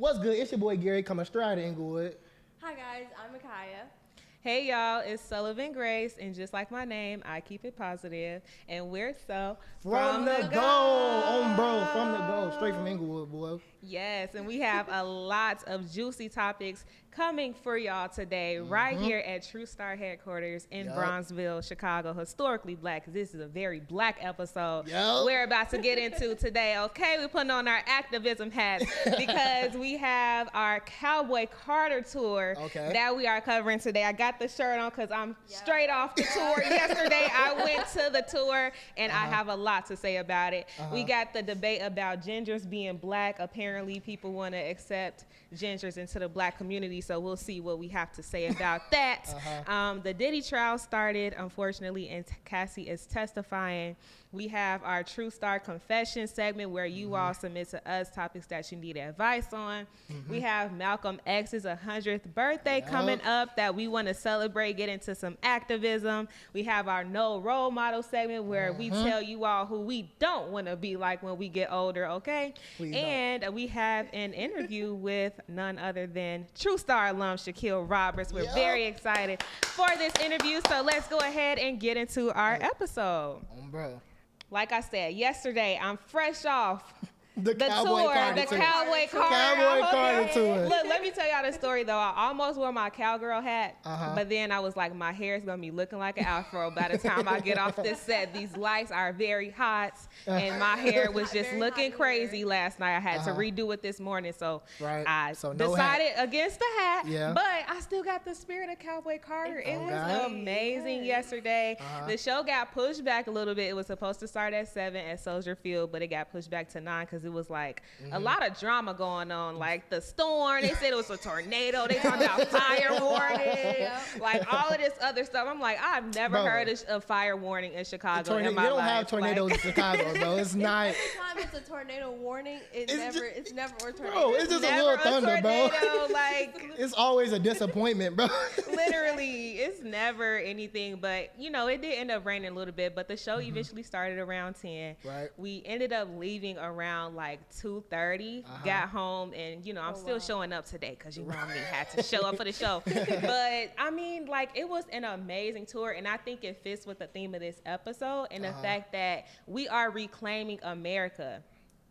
What's good? It's your boy Gary coming straight out of Inglewood. Hi guys, I'm Micaiah. Hey y'all, it's Sullivan Grace, and just like my name, I keep it positive, and we're so From the go. On bro, from the go. Straight from Inglewood, boy. Yes, and we have a lot of juicy topics coming for y'all today, right here at True Star headquarters in Bronzeville, Chicago. Historically black, because this is a very black episode we're about to get into today. Okay, we're putting on our activism hats because we have our Cowboy Carter tour that we are covering today. I got the shirt on because I'm straight off the tour. Yesterday, I went to the tour, and I have a lot to say about it. We got the debate about gingers being black. Apparently, people want to accept gingers into the black community, so we'll see what we have to say about that. The Diddy Trial started, unfortunately, and Cassie is testifying. We have our True Star Confession segment where you all submit to us topics that you need advice on. We have Malcolm X's 100th birthday coming up that we want to celebrate, get into some activism. We have our No Role Model segment where we tell you all who we don't want to be like when we get older, okay? And we have an interview with none other than True Star alum Shaquille Roberts. We're very excited for this interview, so let's go ahead and get into our episode. Bro. Like I said, yesterday, I'm fresh off the Cowboy Carter tour. Look, let me tell y'all the story, though. I almost wore my cowgirl hat, but then I was like, my hair is going to be looking like an afro by the time I get off this set. These lights are very hot, and my hair was just looking crazy last night. I had to redo it this morning, so I decided against the hat, but I still got the spirit of Cowboy Carter. It was amazing yesterday. The show got pushed back a little bit. It was supposed to start at 7 at Soldier Field, but it got pushed back to 9 because it was like a lot of drama going on, like the storm. They said it was a tornado. They talking about fire warning, like all of this other stuff. I'm like, I've never heard of fire warning in Chicago in my life. They don't have tornadoes in Chicago, bro. It's not. Every time it's a tornado warning, it's never a tornado. Bro, it's just a little thunder, bro. Like, it's always a disappointment, bro. Literally, it's never anything. But you know, it did end up raining a little bit. But the show eventually started around 10. Right. We ended up leaving around like 2:30. Got home, and you know, I'm still showing up today because you know me had to show up for the show. But I mean, like, it was an amazing tour, and I think it fits with the theme of this episode and the fact that we are reclaiming America.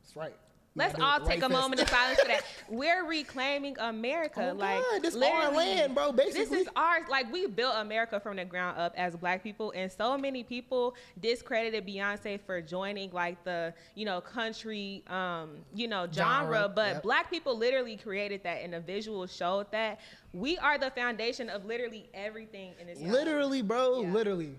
That's right. Let's all take a moment of silence for that. We're reclaiming America. God, this is our land, bro. Basically, this is ours. Like, we built America from the ground up as black people, and so many people discredited Beyonce for joining like the, you know, country, genre. But black people literally created that, and the visuals showed that we are the foundation of literally everything in this country. Literally, bro. Literally.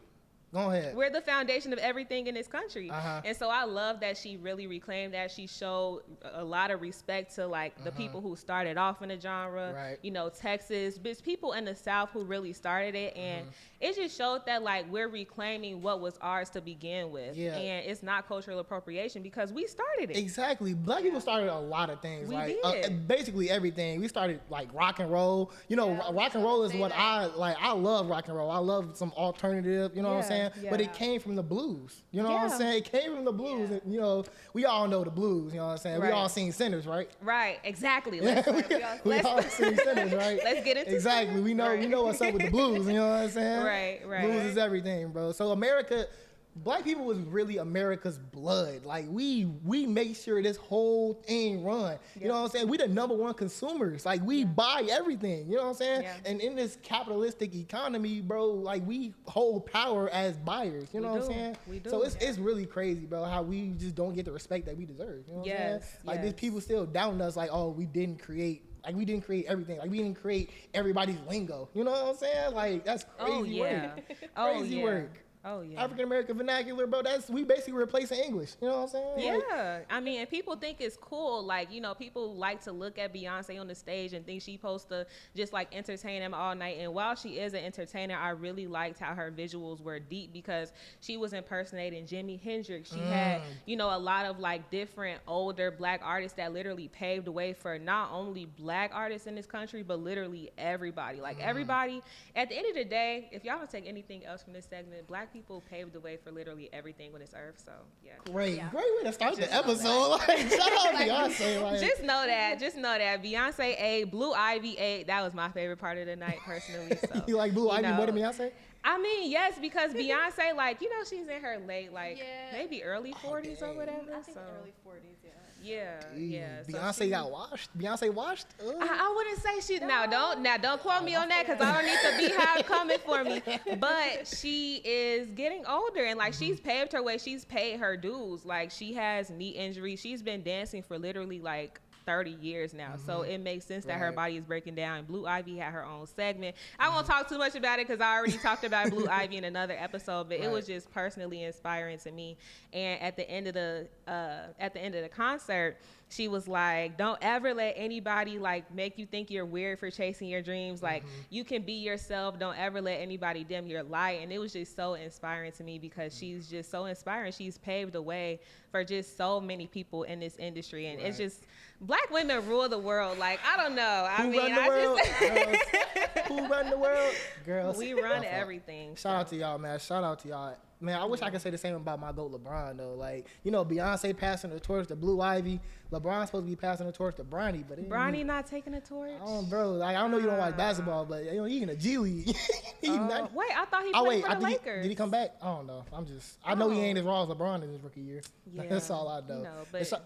Go ahead. We're the foundation of everything in this country. And so I love that she really reclaimed that. She showed a lot of respect to like the people who started off in the genre, you know, Texas, but people in the South who really started it. And it just showed that like we're reclaiming what was ours to begin with. And it's not cultural appropriation because we started it. Exactly. Black people started a lot of things. We did. Basically everything. We started like rock and roll. You know, rock and roll is what I like. I love rock and roll. I love some alternative, you know what I'm saying? But it came from the blues. You know what I'm saying? It came from the blues. And, you know, we all know the blues. You know what I'm saying? We all seen Sinners, right? Right. Exactly. We all seen Sinners, right? Let's get into exactly. We know what's up with the blues. You know what I'm saying? Right. Blues is everything, bro. So America. Black people was really America's blood. Like we make sure this whole thing run. You know what I'm saying? We the number one consumers. Like we buy everything. You know what I'm saying? And in this capitalistic economy, bro, like we hold power as buyers. You know what I'm saying? We do. So it's really crazy, bro, how we just don't get the respect that we deserve. You know what I'm saying? Like these people still doubting us like, oh, we didn't create everything. Like we didn't create everybody's lingo. You know what I'm saying? Like that's crazy work. Crazy work. Oh yeah. African American vernacular, bro. We basically replacing English. You know what I'm saying? Yeah. I mean, and people think it's cool. Like, you know, people like to look at Beyonce on the stage and think she's supposed to just like entertain them all night. And while she is an entertainer, I really liked how her visuals were deep because she was impersonating Jimi Hendrix. She had, you know, a lot of like different older black artists that literally paved the way for not only black artists in this country, but literally everybody. Like everybody. At the end of the day, if y'all don't take anything else from this segment, black black people paved the way for literally everything on this earth. So yeah. Great way to start the episode. Like, shout out Beyonce. Like, just know that Beyonce A, Blue Ivy A. That was my favorite part of the night personally. So you like Blue Ivy more than Beyonce? I mean, yes, because Beyonce, like, you know, she's in her late, like, maybe early 40s or whatever. I think early 40s, yeah. Beyonce got washed. Beyonce washed. I wouldn't say she. Don't quote me on that because I don't need the beehive coming for me. But she is getting older and like she's paved her way. She's paid her dues. Like she has knee injuries. She's been dancing for literally like 30 years now. So it makes sense that her body is breaking down. Blue Ivy had her own segment. I won't talk too much about it because I already talked about Blue Ivy in another episode, but it was just personally inspiring to me. And at the end of the concert, she was like, don't ever let anybody like make you think you're weird for chasing your dreams. Like you can be yourself. Don't ever let anybody dim your light. And it was just so inspiring to me because she's just so inspiring. She's paved the way for just so many people in this industry. And it's just, black women rule the world. Like, I don't know. Who run the world? Girls. We run everything. Shout out to y'all, man. Shout out to y'all. Man, I wish I could say the same about my GOAT LeBron, though. Like, you know, Beyonce passing the torch to Blue Ivy. LeBron's supposed to be passing the torch to Bronny, but Bronny not taking the torch? Bro, like, I don't know you don't watch basketball, but you know, he in the G League. Wait, I thought he played for the Lakers. Did he come back? I don't know. I know he ain't as raw as LeBron in his rookie year. Yeah. That's all I know. But shout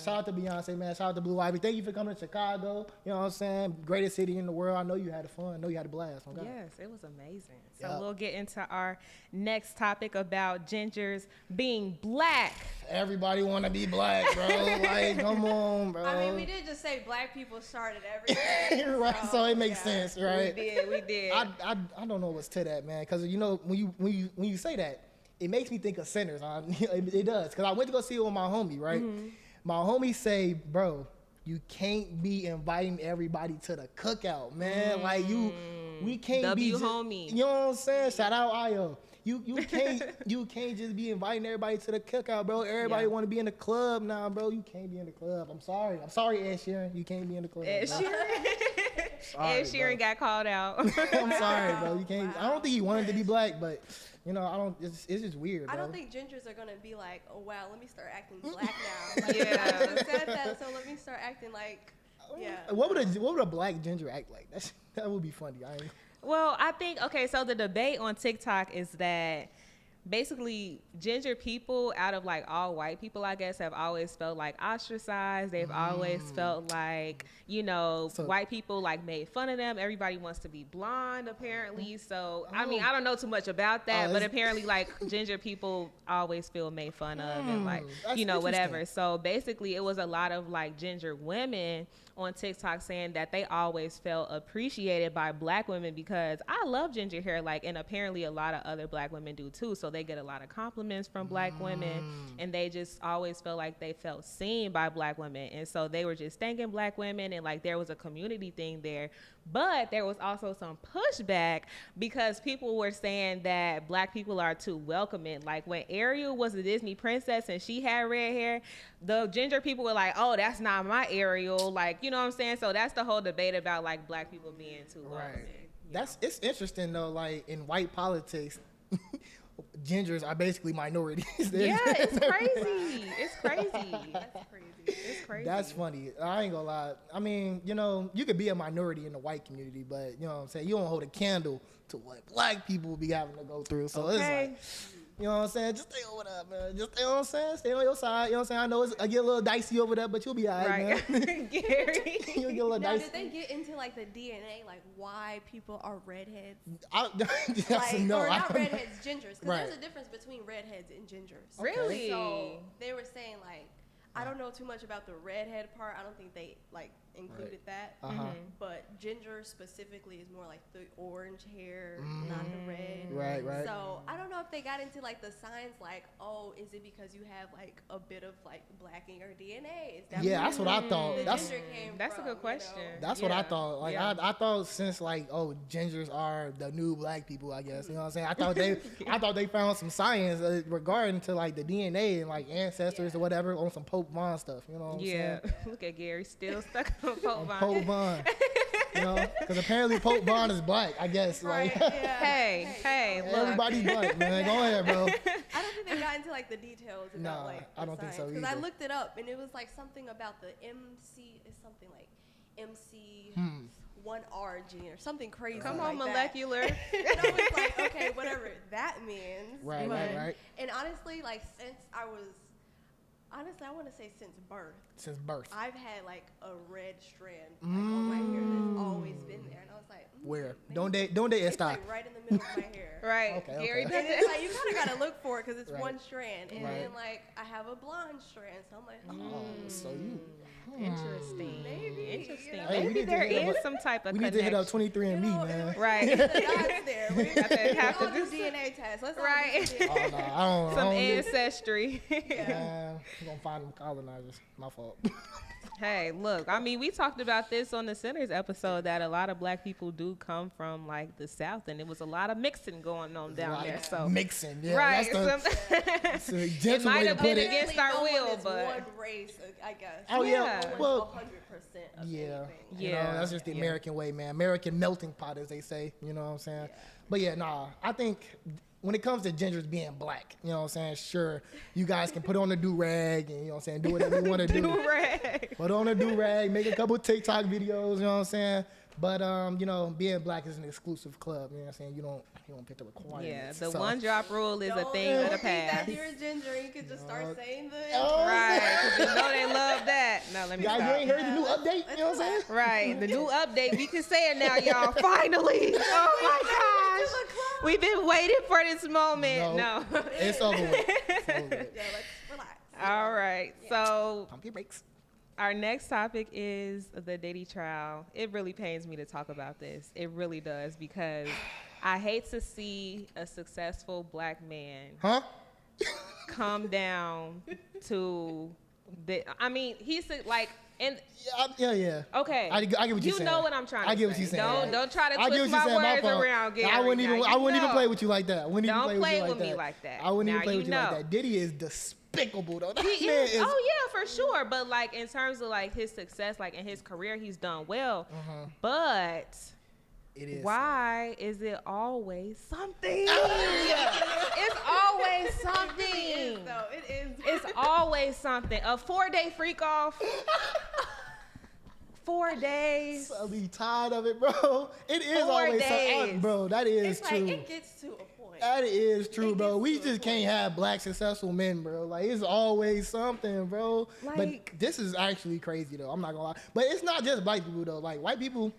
out to Beyonce, man. Shout out to Blue Ivy. Thank you for coming to Chicago. You know what I'm saying? Greatest city in the world. I know you had fun. I know you had a blast. Yes, it was amazing. So we'll get into our next topic about gingers being black. Everybody want to be black, bro. Like, come on, bro. I mean, we did just say black people started everything. Right, so it makes sense, right? We did. I don't know what's to that, man, because you know when you say that, it makes me think of sinners. It does, because I went to go see it with my homie, right? My homie say, bro, you can't be inviting everybody to the cookout, man. Like we can't be homie. You know what I'm saying? Shout out Io. You can't just be inviting everybody to the cookout, bro. Everybody want to be in the club now, bro. You can't be in the club. I'm sorry, Ed Sheeran. You can't be in the club. Ed Sheeran got called out. I'm sorry, bro. You can't. I don't think he wanted to be black, but you know, I don't. It's just weird, bro. I don't think gingers are gonna be like, oh wow, let me start acting black now. Like, I just said that, so let me start acting like. Yeah. What would a black ginger act like? That would be funny. Well, I think, okay, so the debate on TikTok is that basically ginger people out of like all white people, I guess, have always felt like ostracized. They've always felt like, you know, white people like made fun of them. Everybody wants to be blonde apparently. So, I mean, I don't know too much about that, but apparently like ginger people always feel made fun of and like, you know, whatever. So basically it was a lot of like ginger women on TikTok saying that they always felt appreciated by black women because I love ginger hair, like, and apparently a lot of other black women do too. So they get a lot of compliments from black women, and they just always felt like they felt seen by black women. And so they were just thanking black women, and like there was a community thing there. But there was also some pushback because people were saying that black people are too welcoming. Like when Ariel was a Disney princess and she had red hair, the ginger people were like, oh, that's not my Ariel. Like, you know what I'm saying? So that's the whole debate about like black people being too welcoming. It's interesting though, like in white politics, gingers are basically minorities. Yeah, it's crazy. It's crazy. That's crazy. It's crazy. That's funny. I ain't gonna lie. I mean, you know, you could be a minority in the white community, but you know what I'm saying? You don't hold a candle to what black people will be having to go through. So it's like, you know what I'm saying? Just stay over there, man. Just, you know what I'm saying? Stay on your side. You know what I'm saying? I know I get a little dicey over there, but you'll be all right, man. Gary. You'll get a little now, dicey. did they get into like the DNA, like why people are redheads? No, or not redheads, gingers. Because Right. there's a difference between redheads and gingers. Really? So they were saying like, I don't know too much about the redhead part. I don't think they like included that. But ginger specifically is more like the orange hair, not the red. Right. So I don't know if they got into like the signs like, oh, is it because you have like a bit of like black in your DNA? Is that Yeah, that's what I thought. That's ginger came That's a from, good question. You know? That's what I thought. Like I thought since like, oh, gingers are the new black people, I guess. You know what I'm saying? I thought they found some science regarding to like the DNA and like ancestors or whatever on some Pope Vaughn stuff. You know what I'm saying? Look at Gary still stuck on Pope Vaughn. Pope Vaughn. You know, because apparently Pope Bond is black. I guess. Right. Like, Yeah. Hey, look. everybody's black, man. Go ahead, bro. I don't think they got into like the details about Nah, like I don't think so Because I either. looked it up and it was like something about the MC is something like MC 1R gene or something crazy. Come like on, that. molecular. And I was like, okay, whatever that means. Right, But- right. And honestly, like I want to say since birth, Since birth. I've had like a red strand like, on my hair that's always been there, and I was like, Where? maybe Don't they it's stop. like right in the middle of my hair. Right. Okay, Gary okay. does And it. it's like you kind of gotta look for it because it's Right. one strand, and Right. then like I have a blonde strand, so I'm like, oh, Oh, so you. Interesting. Maybe, Interesting. you know. Hey, we Maybe need to there hit up is some type of We need to hit up connection. 23andMe, You know, man. Right. the dots there. We Got to have all to do do DNA tests. Let's all Right. do some Oh, DNA. no, I some don't do- ancestry. Man, we're gonna find them colonizers. My fault. Hey, look, I mean, we talked about this on the Centers episode that a lot of black people do come from like the South, and it was a lot of mixing going on down Like, there. So mixing, yeah. right, That's some- the it gentle might way to have put been it. against Apparently our no will, one is but one race, I guess. Oh, yeah. Yeah. Well, 100% of yeah. anything. You know, that's just the Yeah. American way, man. American melting pot, as they say. You know what I'm saying? Yeah. But yeah, nah. I think when it comes to gingers being black, you know what I'm saying? Sure, you guys can put on the do-rag and, you know what I'm saying, do whatever you want to do. do-rag. Put on a do-rag, make a couple TikTok videos, you know what I'm saying? But, you know, being black is an exclusive club, you know what I'm saying? You don't pick the requirements. Yeah, the So- one drop rule is a Don't thing of the think that past. you're a ginger. You could just start saying the. Oh, Right, 'cause you know they love that. No, let me Guys, you stop. ain't heard the new update, you know what I'm saying? Right, the new update. We can say it now, y'all. Finally. Oh my gosh. We've been waiting for this moment. No. It's over with. It's over with. Yeah, let's relax. All right. So Pump your brakes. our next topic is the Diddy trial. It really pains me to talk about this. It really does, because I hate to see a successful black man Huh? come down to the. I mean, he's like, and Yeah. okay, I get what you're you saying. know what I'm trying to say. I get what you're saying. Don't try to I get twist what you're my saying. words fault. around, Gary. I wouldn't even. Now, I wouldn't even know. play with you like that. I wouldn't Don't even play play with you me like like that. I wouldn't Now even play you with you like know. that. Diddy is despicable though. That He man is. Oh yeah, for sure. But like in terms of like his success, like in his career, he's done well. But It is. why is it always something? It's always something. So it is. It's always something. A 4-day freak off. 4 days. I'll be tired of it, bro. It is 4 always days. something, bro. That is It's true. like it gets to a point. That is true, It bro. gets We to a just can't point. have black successful men, bro. Like it's always something, bro. Like- but this is actually crazy though. I'm not gonna lie. But it's not just black people though. Like white people,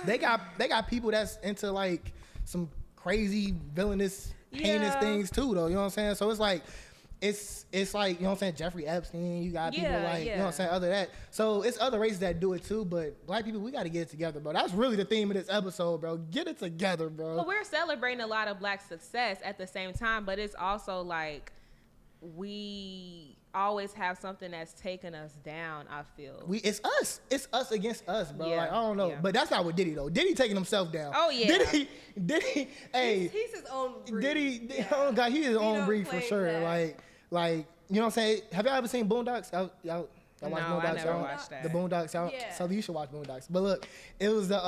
they got people that's into like some crazy villainous, heinous Yeah. things too though. You know what I'm saying? So it's like it's like, you know what I'm saying, Jeffrey Epstein, you got people Yeah, like, you know what yeah. I'm saying, other than that. So it's other races that do it too, but black people, we got to get it together, bro. That's really the theme of this episode, bro. Get it together, bro. Well, we're celebrating a lot of black success at the same time, but it's also like we always have something that's taking us down, I feel. It's us against us, bro. Yeah, Like I don't know, yeah. but that's not with Diddy though. Diddy taking himself down. Oh, yeah. Diddy, hey, He's his own breed. Diddy, Yeah. oh God, he is his own don't breed for claim sure. that. Like, you know what I'm saying? Have y'all ever seen Boondocks? Y'all watch No, Boondocks? I never y'all? watched that. The Boondocks, y'all. Yeah. So you should watch Boondocks. But look, it was the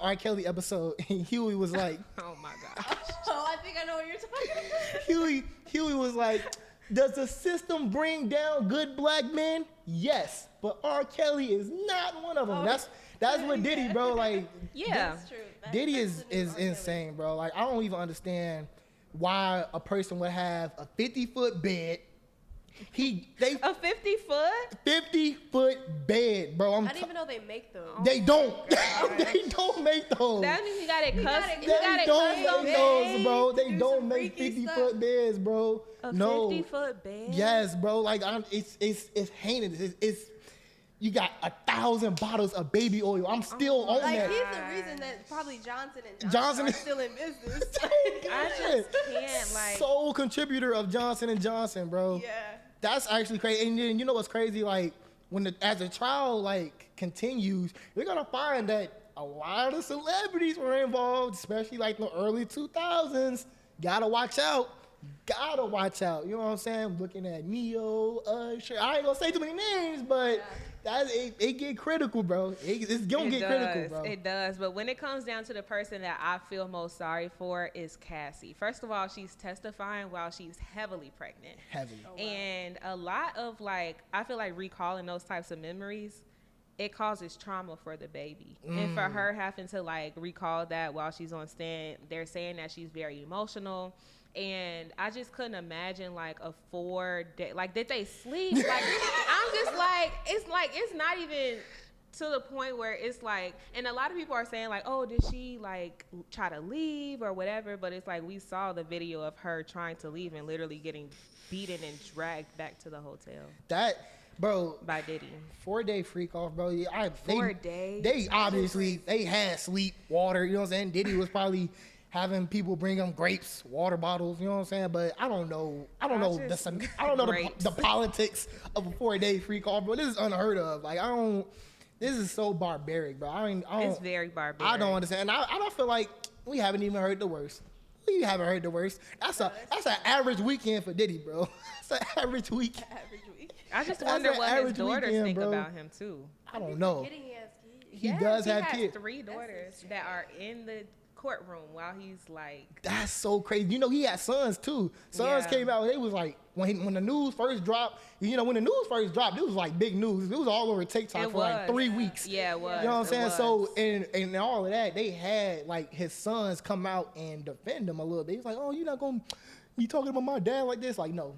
R. Kelly episode, and Huey was like, Oh my gosh. Oh, I think I know what you're talking about. Huey was like, does the system bring down good black men? Yes, but R. Kelly is not one of them. Oh, That's what Diddy, bro. Like, Yeah. That's true. Diddy That's is the new R. Kelly. insane, bro. Like, I don't even understand why a person would have a 50-foot bed. They A 50-foot? 50-foot bed, bro. I didn't even know they make those. They don't. They don't make those. That means you got it custom. gotta- You They got it don't custom make those, made. bro. They Do don't some make freaky 50-foot beds, bro. A No. 50-foot bed? Yes, bro. Like it's heinous. It's you got 1,000 bottles of baby oil. I'm still on Like that. he's the reason that probably Johnson and Johnson are is- still in business. I just can't, like. Sole contributor of Johnson & Johnson, bro. Yeah. That's actually crazy. And then you know what's crazy? Like as the trial like continues, you're gonna find that a lot of celebrities were involved, especially like in the early 2000s. Gotta watch out. gotta watch out. You know what I'm saying? Looking at Neo, Usher. I ain't gonna say too many names, but it get critical, bro. It's gonna get critical, bro. It does. But when it comes down to the person that I feel most sorry for is Cassie. First of all, she's testifying while she's heavily pregnant. Heavily. Oh, wow. And a lot of like, I feel like recalling those types of memories, it causes trauma for the baby. And for her having to like recall that while she's on stand, they're saying that she's very emotional. And I just couldn't imagine like a 4-day, like did they sleep? Like I'm just like, it's not even to the point where it's like, and a lot of people are saying like, oh, did she like try to leave or whatever? But it's like, we saw the video of her trying to leave and literally getting beaten and dragged back to the hotel. That, bro, by Diddy. 4-day freak off, bro. 4 days. They obviously, they had sleep, water, you know what I'm saying? Diddy was probably having people bring them grapes, water bottles, you know what I'm saying? But I don't know the politics of a 4-day freak off, bro. This is unheard of. Like this is so barbaric, bro. It's very barbaric. I don't understand. I don't feel like we haven't even heard the worst. We haven't heard the worst. That's an average weekend for Diddy, bro. That's an average week. I just wonder what his daughters think about him too. I don't know. He has does have kids. 3 daughters that are in the courtroom while he's like. That's so crazy. You know, he had sons too. Sons came out. They was like when the news first dropped. You know, when the news first dropped, it was like big news. It was all over TikTok for like 3 weeks. Yeah, it was. You know what I'm saying? So and all of that, they had like his sons come out and defend him a little bit. He's like, oh, you talking about my dad like this? Like, no.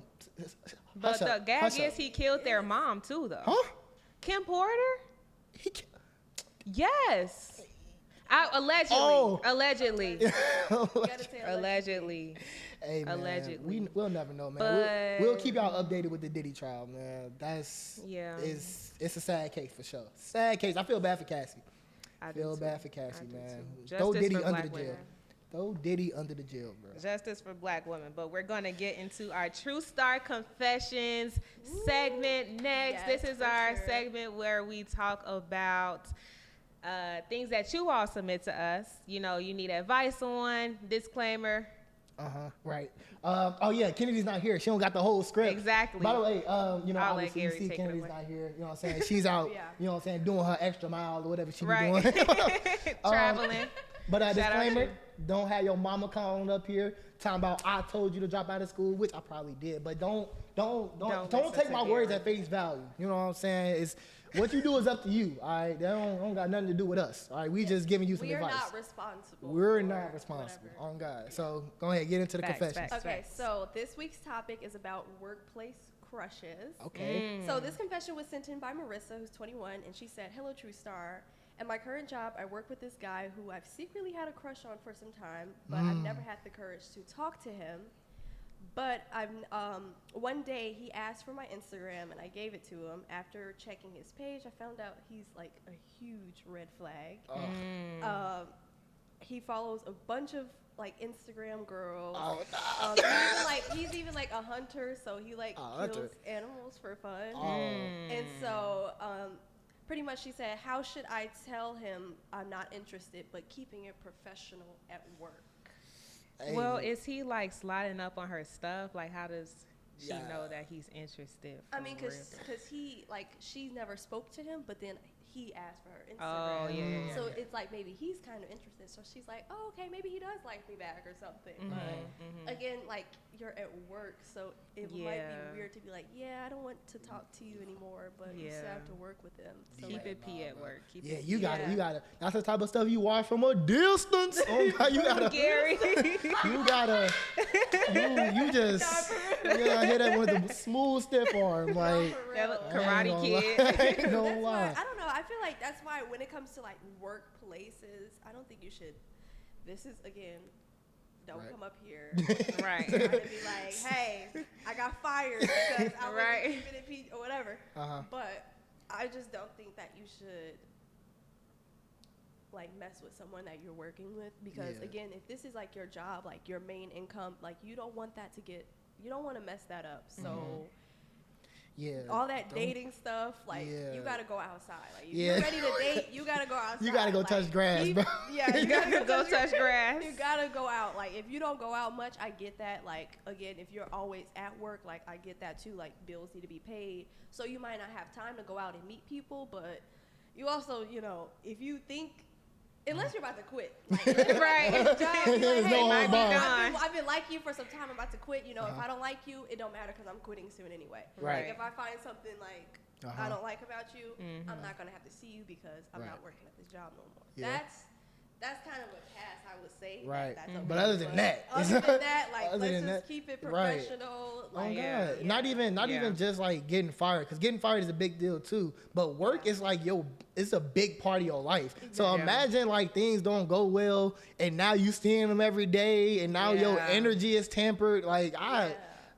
But the gag is he killed their mom too, though. Huh? Kim Porter? Yes. Allegedly. Allegedly. Hey, man, allegedly. We'll never know, man. We'll keep y'all updated with the Diddy trial, man. It's a sad case for sure. Sad case. I feel bad for Cassie. I feel bad for Cassie, man. Throw Diddy under the jail. Throw Diddy under the jail, bro. Justice for black women. But we're going to get into our True Star Confessions segment next. Yes, this is our segment where we talk about things that you all submit to us. You know, you need advice on, disclaimer. Right. Oh yeah, Kennedy's not here. She don't got the whole script. Exactly. By the way, you know, obviously you see Kennedy's not here. You know what I'm saying? She's out. You know what I'm saying? Doing her extra mile or whatever she be doing. Traveling. But disclaimer: don't have your mama calling up here talking about I told you to drop out of school, which I probably did. But don't take my words at face value. You know what I'm saying? It's what you do is up to you. All right, that don't got nothing to do with us. All right, we just giving you some advice. We're not responsible. We're not responsible. On God. So go ahead, get into the confessions. Okay, so this week's topic is about workplace crushes. Okay. So this confession was sent in by Marissa, who's 21, and she said, "Hello, True Star. At my current job, I work with this guy who I've secretly had a crush on for some time, but I've never had the courage to talk to him. But one day he asked for my Instagram, and I gave it to him. After checking his page, I found out he's like a huge red flag. He follows a bunch of like Instagram girls. Oh, no. He's even like a hunter, so he like kills animals for fun. And so pretty much she said, how should I tell him I'm not interested, but keeping it professional at work? Hey. Well, is he like sliding up on her stuff? Like, how does she know that he's interested? I mean, because she never spoke to him, but then he asked for her Instagram. Oh, yeah. So it's like maybe he's kind of interested. So she's like, oh, okay, maybe he does like me back or something. But again, like you're at work, so it might be weird to be like, yeah, I don't want to talk to you anymore, but you still have to work with them. So keep it P at work. You gotta. That's the type of stuff you watch from a distance. You gotta. Gary. You gotta. You just. Yeah, I hear that with the smooth stiff arm, like Karate Kid. Ain't gonna lie. I don't know. I feel like that's why when it comes to like workplaces, I don't think you should. This is again. Don't come up here. Right. Trying to be like, hey, I got fired because I wasn't keeping it P or whatever. But I just don't think that you should like mess with someone that you're working with because again, if this is like your job, like your main income, like you don't want that to get. You don't want to mess that up. So. all that dating stuff, like you gotta go outside. Like if Yeah. you're ready to date, you gotta go outside. You gotta go touch grass, bro. Yeah, you gotta go touch grass. You gotta go out. Like if you don't go out much, I get that. Like again, if you're always at work, like I get that too. Like bills need to be paid, so you might not have time to go out and meet people. But you also, you know, if you think. Unless you're about to quit. Like, right. Job, like, hey, I've been like you for some time. I'm about to quit. You know, if I don't like you, it don't matter because I'm quitting soon anyway. Right. Like, if I find something like I don't like about you, I'm not going to have to see you because I'm not working at this job no more. Yeah. That's kind of a pass, I would say. Right. That's okay. But other than that, like, let's just keep it professional. Right. Like, God. Not even just like getting fired, because getting fired is a big deal too. But work is like it's a big part of your life. So imagine like things don't go well, and now you seeing them every day, and now your energy is tempered. Like don't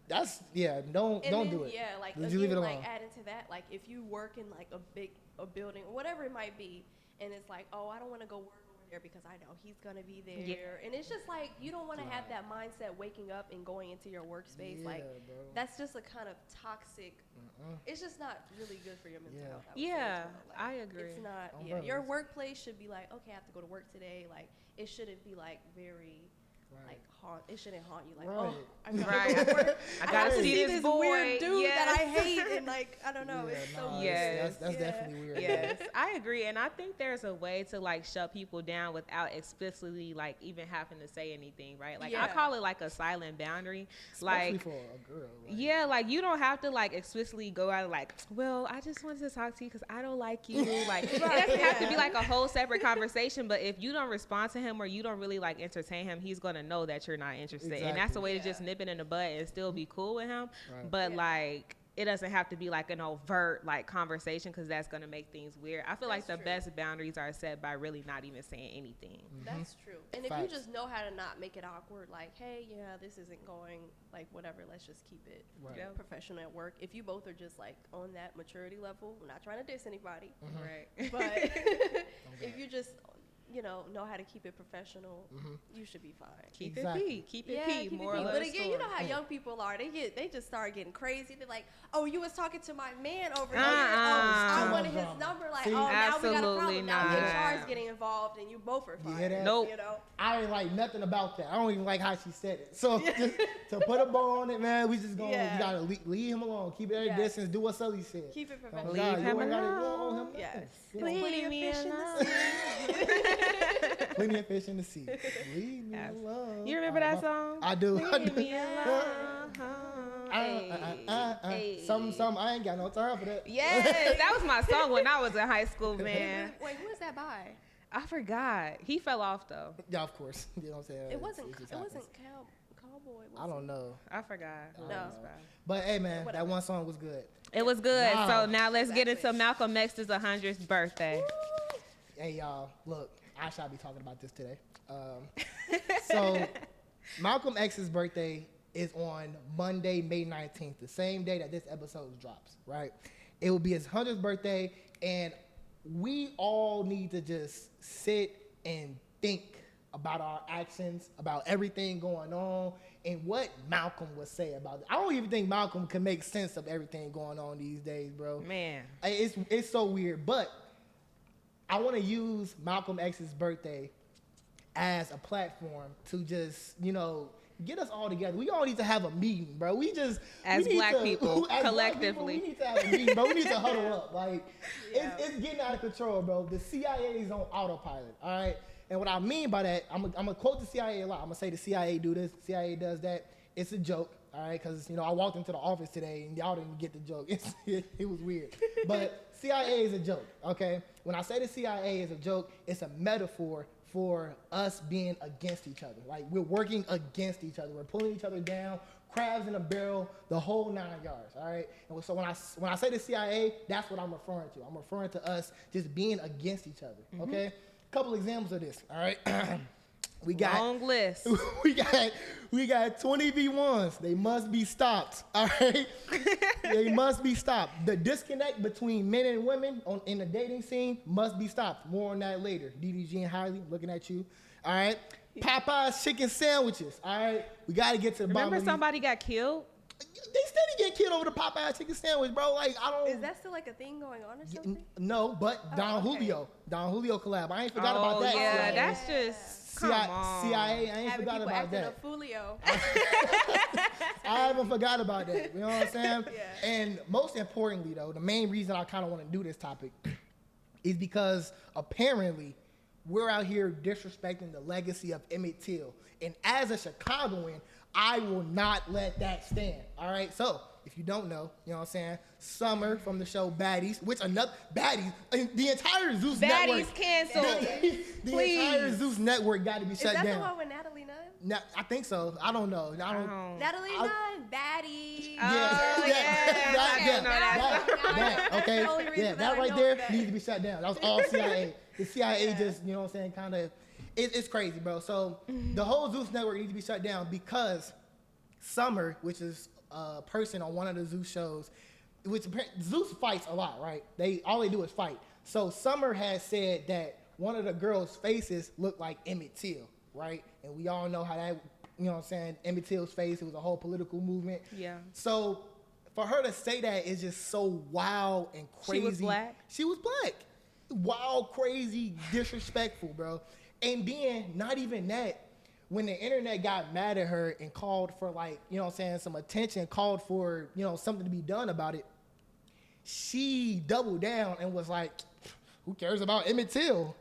do it. Yeah, like just again, leave it alone. like adding to that, like if you work in like a building or whatever it might be, and it's like, oh, I don't want to go work over there because I know he's gonna be there, and it's just like you don't want to have that mindset waking up and going into your workspace. Like that's just a kind of toxic. It's just not really good for your mental health. I agree. It's not. Your workplace should be like, okay, I have to go to work today. Like it shouldn't be like very. Like it shouldn't haunt you. Like I gotta see this boy, weird dude that I hate, and like I don't know. It's so that's definitely weird. Yes, I agree, and I think there's a way to like shut people down without explicitly like even having to say anything, right? Like I call it like a silent boundary, especially like for a girl. Like, like you don't have to like explicitly go out like, well, I just wanted to talk to you because I don't like you. Like it doesn't have to be like a whole separate conversation, but if you don't respond to him or you don't really like entertain him, he's gonna know that you're not interested. Exactly. And that's the way to just nip it in the bud and still be cool with him. Right. But like it doesn't have to be like an overt like conversation because that's going to make things weird. I feel like the best boundaries are set by really not even saying anything. That's true. And if you just know how to not make it awkward, like, hey, this isn't going like whatever, let's just keep it professional at work. If you both are just like on that maturity level, we're not trying to diss anybody, right? But if you just know how to keep it professional, you should be fine. Keep it P. Keep it P. But again, you know how young people are. They just start getting crazy. They're like, oh, you was talking to my man over here. I wanted his number. Like, now we got a problem. Now HR is getting involved, and you both are fine. Nope. I ain't like nothing about that. I don't even like how she said it. So just to put a bow on it, man, we just going. You gotta leave him alone. Keep it at a distance. Do what Sully said. Keep it professional. Leave him alone. Yes. Leave me alone. Plenty of fish in the sea. Leave me alone. You remember that song? I do. Leave me alone. Something. I ain't got no time for that. Yes, that was my song when I was in high school, man. Wait, who is that by? I forgot. He fell off though. Yeah, of course. You know what I'm saying? It wasn't Cowboy. I don't know. I forgot. No. But hey, man, that one song was good. It was good. So now let's get into Malcolm X's 100th birthday. Woo! Hey, y'all, look. I shall be talking about this today. So Malcolm X's birthday is on Monday, May 19th, the same day that this episode drops, right? It will be his 100th birthday, and we all need to just sit and think about our actions, about everything going on, and what Malcolm would say about it. I don't even think Malcolm can make sense of everything going on these days, bro. Man. It's so weird, but I want to use Malcolm X's birthday as a platform to just, get us all together. We all need to have a meeting, bro. As black people, collectively. We need to have a meeting, bro. We need to huddle up. Like, it's getting out of control, bro. The CIA is on autopilot, all right? And what I mean by that, I'm going to quote the CIA a lot. I'm going to say the CIA do this, the CIA does that. It's a joke, all right? Because, I walked into the office today, and y'all didn't get the joke. It was weird. But CIA is a joke, okay? When I say the CIA is a joke, it's a metaphor for us being against each other. Like, we're working against each other. We're pulling each other down, crabs in a barrel, the whole 9 yards, all right? And so when I say the CIA, that's what I'm referring to. I'm referring to us just being against each other, okay? A couple examples of this, all right? We got long list. We got 20 V1s. They must be stopped. All right, they must be stopped. The disconnect between men and women in the dating scene must be stopped. More on that later. DDG and Halle, looking at you. All right, Popeye's chicken sandwiches. All right, we got to get to the bottom. Remember somebody got killed? They steady get killed over the Popeye chicken sandwich, bro. Like, I don't. Is that still like a thing going on or something? No, but Don Julio collab. I ain't forgot about that. Yeah, CIA. that's just come on. CIA. I ain't forgot about that. A Fulio. I haven't forgot about that. You know what I'm saying? Yeah. And most importantly, though, the main reason I kind of want to do this topic is because apparently we're out here disrespecting the legacy of Emmett Till. And as a Chicagoan, I will not let that stand. All right? So, if you don't know, you know what I'm saying? Summer from the show Baddies, which another Baddies, the entire Zeus network. Baddies canceled. The entire Zeus network got to be shut down. Is that the one with Natalie Nunn? I think so. I don't know. Natalie Nunn, Baddies. Okay. Yeah, that right there needs to be shut down. That was all CIA. The CIA just, you know what I'm saying, kind of, it's crazy, bro. So the whole Zeus network needs to be shut down because Summer, which is a person on one of the Zeus shows, which Zeus fights a lot, right? All they do is fight. So Summer has said that one of the girls' faces looked like Emmett Till, right? And we all know how that, you know what I'm saying, Emmett Till's face, it was a whole political movement. Yeah. So for her to say that is just so wild and crazy. She was black? She was black. Wild, crazy, disrespectful, bro. And then, not even that, when the internet got mad at her and called for, like, you know what I'm saying, some attention, called for, you know, something to be done about it, she doubled down and was like, who cares about Emmett Till?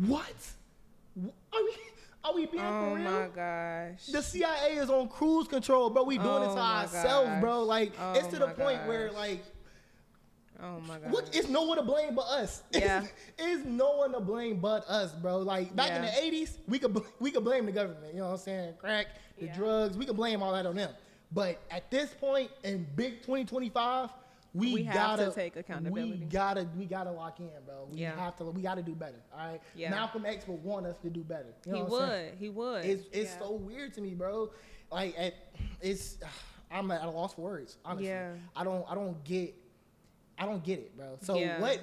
What? Are we being for real? Oh my gosh. The CIA is on cruise control, bro. We doing it to ourselves, bro. Like, it's to the point where, like, oh my God. It's no one to blame but us. Yeah. It's no one to blame but us, bro. Like, back in the 80s, we could blame the government. You know what I'm saying? Crack, the drugs, we could blame all that on them. But at this point in big 2025, we have gotta to take accountability. We gotta lock in, bro. We gotta do better. All right. Yeah. Malcolm X would want us to do better. You know He would. It's so weird to me, bro. Like, I'm at a loss for words. Honestly. Yeah. I don't get it, bro. So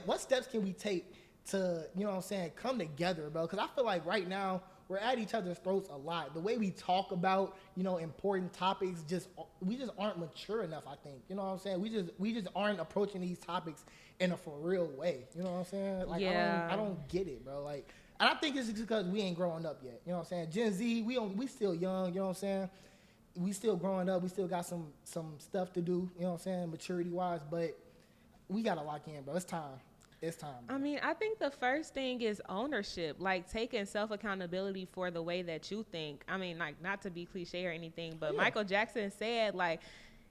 what steps can we take to, you know what I'm saying, come together, bro? Because I feel like right now we're at each other's throats a lot. The way we talk about, you know, important topics, we just aren't mature enough, I think. You know what I'm saying? We just aren't approaching these topics in a for real way. You know what I'm saying? Like, I don't get it, bro. Like, and I think it's just because we ain't growing up yet. You know what I'm saying? Gen Z, we still young, you know what I'm saying? We still growing up. We still got some stuff to do, you know what I'm saying, maturity-wise, but we gotta lock in, bro. It's time. It's time. Bro. I mean, I think the first thing is ownership, like taking self-accountability for the way that you think. I mean, like, not to be cliche or anything, but Michael Jackson said, like,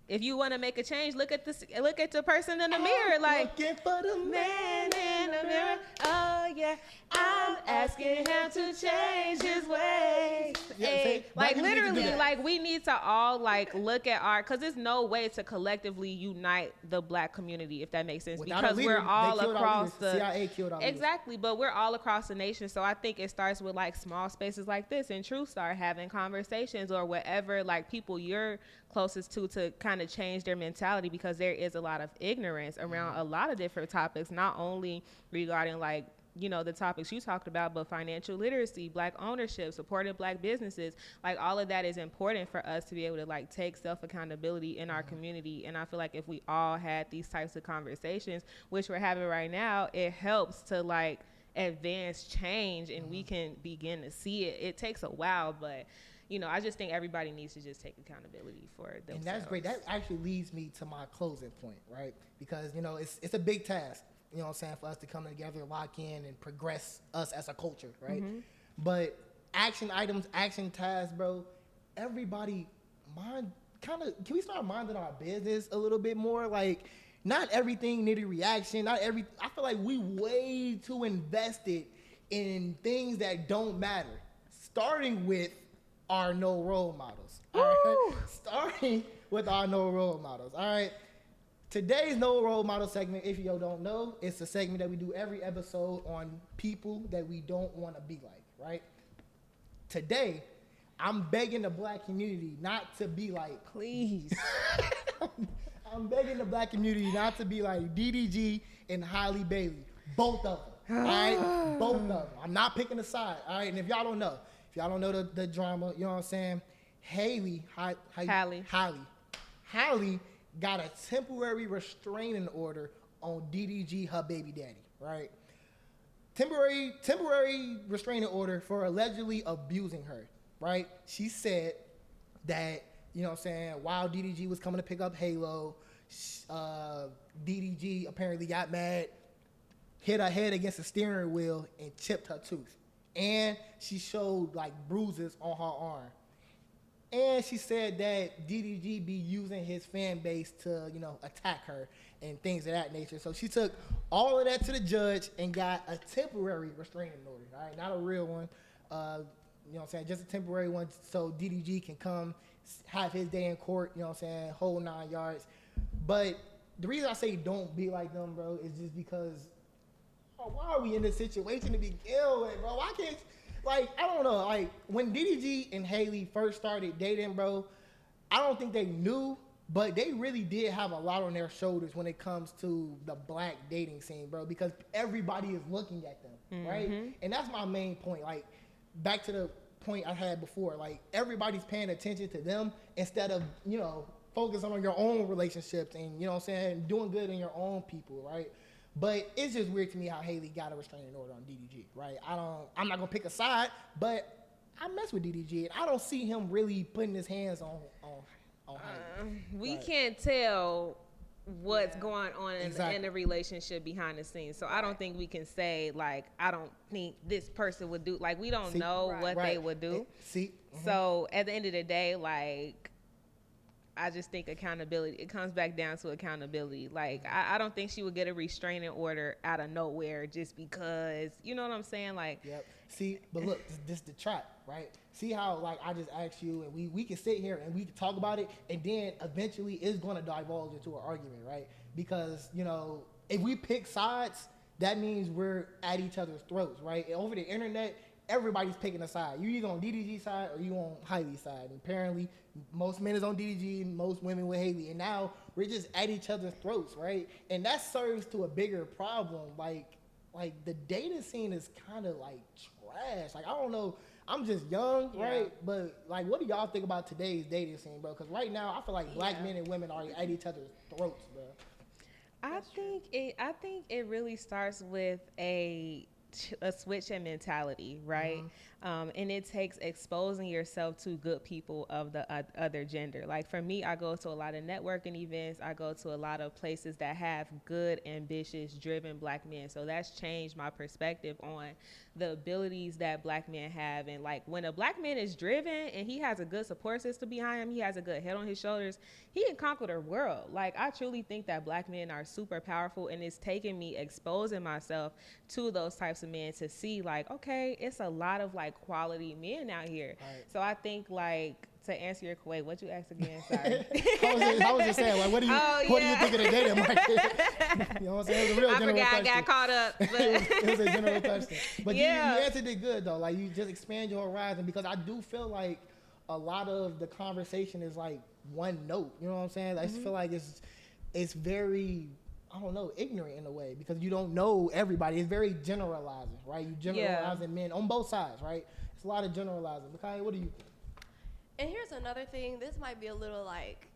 if you want to make a change, look at the person in the mirror, like, looking for the man in the mirror. Oh yeah, I'm asking him to change his ways. Yeah, like, literally, like, we need to all, like, look at because there's no way to collectively unite the black community, if that makes sense. Without because we're all across the CIA killed our exactly, but we're all across the nation. So I think it starts with, like, small spaces like this, and True Star having conversations or whatever, like, people you're closest to kind of change their mentality, because there is a lot of ignorance around a lot of different topics, not only regarding, like, you know, the topics you talked about, but financial literacy, black ownership, supporting black businesses, like, all of that is important for us to be able to, like, take self-accountability in our community. And I feel like if we all had these types of conversations, which we're having right now, it helps to, like, advance change, and we can begin to see it. It takes a while, but, you know, I just think everybody needs to just take accountability for themselves. And that's great. That actually leads me to my closing point, right? Because, you know, it's a big task, you know what I'm saying, for us to come together, lock in, and progress us as a culture, right? Mm-hmm. But action items, action tasks, bro, everybody can we start minding our business a little bit more? Like, not everything need a reaction. I feel like we way too invested in things that don't matter, starting with our no role models. All right? Starting with our no role models. All right. Today's no role model segment, if you don't know, it's a segment that we do every episode on people that we don't want to be like, right? Today, I'm begging the black community not to be like, please. I'm begging the black community not to be like DDG and Halle Bailey. Both of them. All right? Both of them. I'm not picking a side. All right? And if y'all don't know the drama, you know what I'm saying? Halle. Halle got a temporary restraining order on DDG, her baby daddy, right? Temporary restraining order for allegedly abusing her, right? She said that, you know what I'm saying, while DDG was coming to pick up Halo, DDG apparently got mad, hit her head against the steering wheel, and chipped her tooth. And she showed like bruises on her arm. And she said that DDG be using his fan base to, you know, attack her and things of that nature. So she took all of that to the judge and got a temporary restraining order, all right? Not a real one. You know what I'm saying? Just a temporary one so DDG can come have his day in court, you know what I'm saying? Whole 9 yards. But the reason I say don't be like them, bro, is just because why are we in this situation to begin with, bro? Why can't, like, I don't know. Like, when DDG and Halle first started dating, bro, I don't think they knew, but they really did have a lot on their shoulders when it comes to the black dating scene, bro, because everybody is looking at them, right? And that's my main point. Like, back to the point I had before, like, everybody's paying attention to them instead of, you know, focusing on your own relationships and, you know what I'm saying, doing good in your own people, right? But it's just weird to me how Halle got a restraining order on DDG, right? I'm not gonna pick a side, but I mess with DDG, and I don't see him really putting his hands on Halle. We can't tell what's going on in the relationship behind the scenes, so I don't think we can say like I don't think this person would do, like we don't know what they would do. So at the end of the day, like, I just think accountability, it comes back down to accountability. Like, I don't think she would get a restraining order out of nowhere just because, you know what I'm saying? Like, See, but look, this is the trap, right? See how, like, I just asked you, and we can sit here and we can talk about it, and then eventually it's going to divulge into an argument, right? Because, you know, if we pick sides, that means we're at each other's throats, right? And over the internet, everybody's picking a side. You either on DDG side or you on Halle's side. And apparently, most men is on DDG and most women with Halle. And now we're just at each other's throats, right? And that serves to a bigger problem. Like the dating scene is kind of like trash. Like, I don't know. I'm just young, right? But like, what do y'all think about today's dating scene, bro? Because right now, I feel like black men and women are at each other's throats, bro. I think it really starts with a switch in mentality, right? And it takes exposing yourself to good people of the other gender. Like, for me, I go to a lot of networking events. I go to a lot of places that have good, ambitious, driven black men. So that's changed my perspective on the abilities that black men have. And like, when a black man is driven and he has a good support system behind him, he has a good head on his shoulders, he can conquer the world. Like, I truly think that black men are super powerful, and it's taken me exposing myself to those types of men to see, like, okay, it's a lot of like quality men out here. Right. So I think, like, to answer your question, what you asked again? Sorry. I was just saying, like, what do you think of the dating market? You know what I'm saying? It was a real general question. I got caught up. But it was a general question. But you answered it good, though. Like, you just expand your horizon, because I do feel like a lot of the conversation is like one note. You know what I'm saying? I just feel like it's very, I don't know, ignorant in a way, because you don't know everybody. It's very generalizing, right? You generalizing men on both sides, right? It's a lot of generalizing. Mikaya, what do you think? And here's another thing. This might be a little like,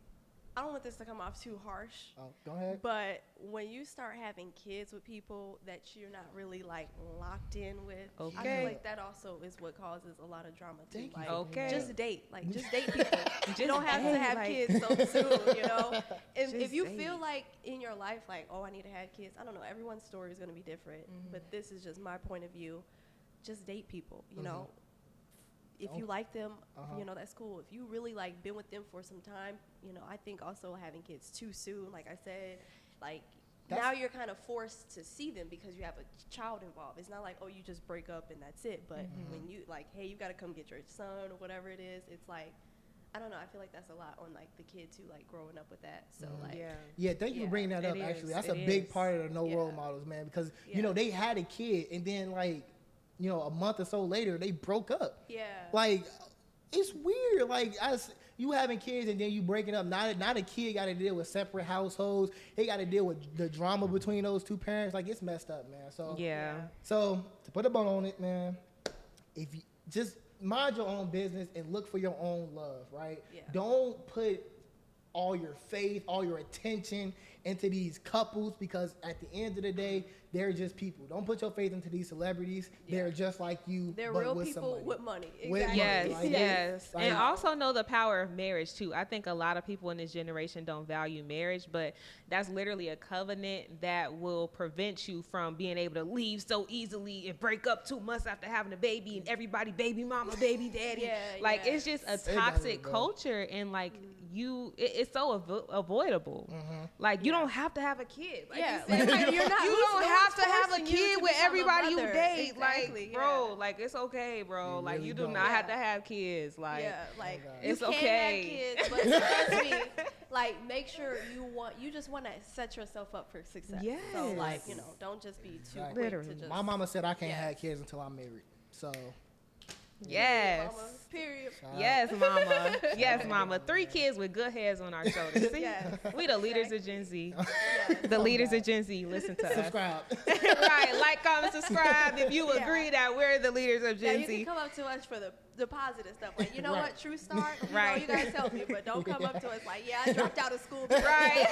I don't want this to come off too harsh. Oh, go ahead. But when you start having kids with people that you're not really like locked in with, I feel like that also is what causes a lot of drama too. Like, just date. Like, just date people. You don't have to have kids so soon, you know? If you feel like in your life, like, oh, I need to have kids, I don't know, everyone's story is going to be different. But this is just my point of view. Just date people, you know? If you like them, you know, that's cool. If you really like been with them for some time, you know, I think also having kids too soon, like I said, like, now you're kind of forced to see them because you have a child involved. It's not like, oh, you just break up and that's it. But when you like, hey, you got to come get your son or whatever it is, it's like, I don't know. I feel like that's a lot on like the kid too, like growing up with that. So like, thank you for bringing that up. Actually, that's a big part of the no role models, man, because you know, they had a kid and then like, you know, a month or so later, they broke up. Yeah. Like, it's weird. Like, you having kids and then you breaking up. Not a kid got to deal with separate households. They got to deal with the drama between those two parents. Like, it's messed up, man. So, So, to put a bun on it, man, if you just mind your own business and look for your own love, right? Yeah. Don't put all your faith, all your attention into these couples, because at the end of the day, they're just people. Don't put your faith into these celebrities. They're just like you. They're but real with people somebody. with money. Exactly. With money. Yes, Like, yes. like, And also know the power of marriage, too. I think a lot of people in this generation don't value marriage, but that's literally a covenant that will prevent you from being able to leave so easily and break up 2 months after having a baby and everybody baby mama, baby daddy. It's just a toxic culture, and like it's so avoidable. Like you don't have to have a kid. Like, you're not. You don't have to have a forcing you kid to with become a everybody you mother. date. Exactly, Like, bro, like it's okay, bro. You like really you do don't. not have to have kids. Like, you it's can okay. have kids, but trust me, like make sure you just want to set yourself up for success. Yes. So like don't just be too quick Literally. to just. My mama said I can't have kids until I'm married. So. Yes. Mama, period. Yes, mama. Yes, mama. 3 kids with good heads on our shoulders. See? Yes. We the leaders of Gen Z. Yes. The leaders of Gen Z. Listen to us. Subscribe. Right. Like, comment, subscribe if you Yeah. agree that we're the leaders of Yeah, Gen you Z. can come up to us for the positive stuff. Like, you know Right. what, True Star? You Right. know, you guys help me, but don't come up to us like, yeah, I dropped out of school. Right.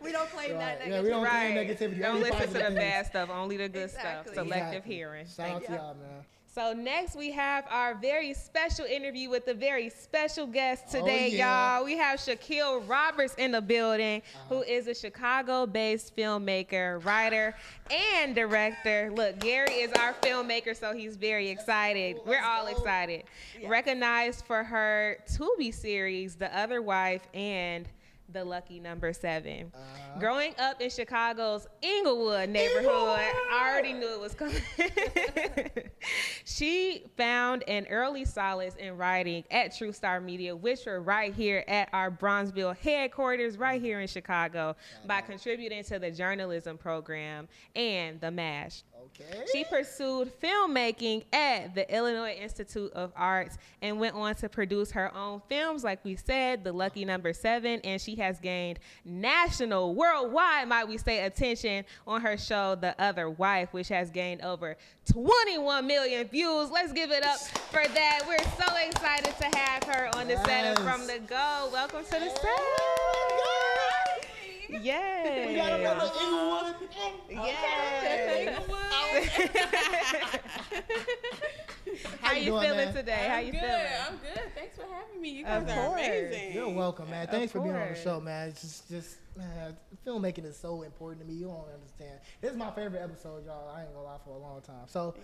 We don't claim that Right. negativity. Yeah, we don't claim Right. negativity. Don't Only listen to positive the things. bad stuff, only the good Exactly. stuff. Selective Exactly. hearing. Shout out to you. y'all, man. So next we have our very special interview with a very special guest today, yeah. y'all. We have Shaquille Roberts in the building, who is a Chicago-based filmmaker, writer, and director. Look, Gary is our filmmaker, so he's very excited. We're all excited. Yeah. Recognized for her Tubi series, The Other Wife, and The Lucky Number 7. Growing up in Chicago's Inglewood neighborhood, I already knew it was coming. She found an early solace in writing at True Star Media, which were right here at our Bronzeville headquarters, right here in Chicago, by contributing to the journalism program and the MASH. Okay. She pursued filmmaking at the Illinois Institute of Arts and went on to produce her own films, like we said, The Lucky Number 7, and she has gained national, worldwide, might we say, attention on her show, The Other Wife, which has gained over 21 million views. Let's give it up for that. We're so excited to have her on the set of From the Go. Welcome to the set. Yay. We got another Inglewood. Yay. How you doing, feeling man? today? How you good. feeling? I'm good. Thanks for having me. You guys Of are course. amazing. You're welcome, man. Thanks for being on the course. show, man. It's just man, filmmaking is so important to me. You don't understand. This is my favorite episode, y'all. I ain't gonna lie, for a long time. So,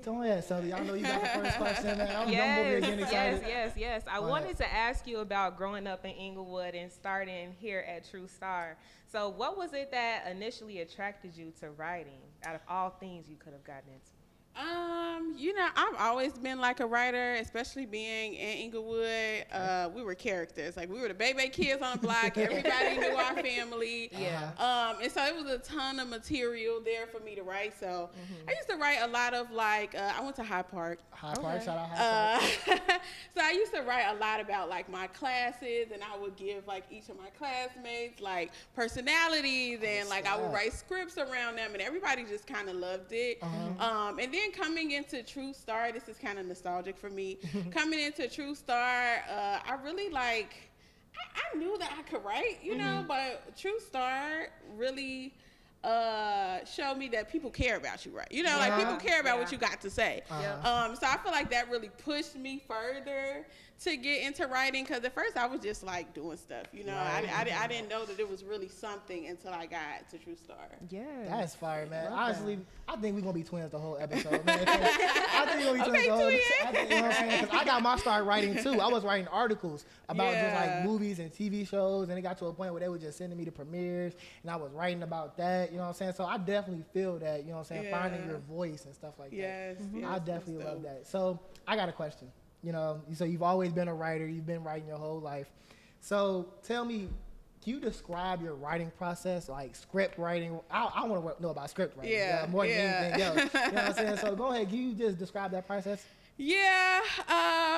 go ahead, Sully. I know you got the first question, man. I'm over here getting excited. Yes. I wanted to ask you about growing up in Inglewood and starting here at True Star. So what was it that initially attracted you to writing out of all things you could have gotten into? I've always been like a writer, especially being in Inglewood. We were characters. Like, we were the baby kids on the block. Everybody knew our family. Yeah. And so it was a ton of material there for me to write. So I used to write a lot of, like, I went to Hyde Park. Hyde Park, shout out Hyde Park. So I used to write a lot about, like, my classes, and I would give, like, each of my classmates, like, personalities, and, like, I would write scripts around them, and everybody just kind of loved it. And then coming into True Star, this is kind of nostalgic for me. Coming into True Star, I really, like, I knew that I could write, you know, but True Star really showed me that people care about you, right? You know, like, people care about what you got to say. So I feel like that really pushed me further to get into writing, because at first I was just, like, doing stuff, you know. I didn't know that it was really something until I got to True Star. Yeah. That's fire, man. Honestly, I think we're going to be twins the whole episode, man. I think we're going to be twins the whole episode. You know what I'm saying? Because I got my start writing, too. I was writing articles about just, like, movies and TV shows, and it got to a point where they were just sending me to premieres, and I was writing about that, you know what I'm saying? So I definitely feel that, you know what I'm saying, finding your voice and stuff like that. Yes, I definitely love that. So I got a question. You know, so you've always been a writer. You've been writing your whole life. So tell me, can you describe your writing process, like script writing? I want to know about script writing more than anything else. You know what I'm saying? So go ahead. Can you just describe that process? Yeah,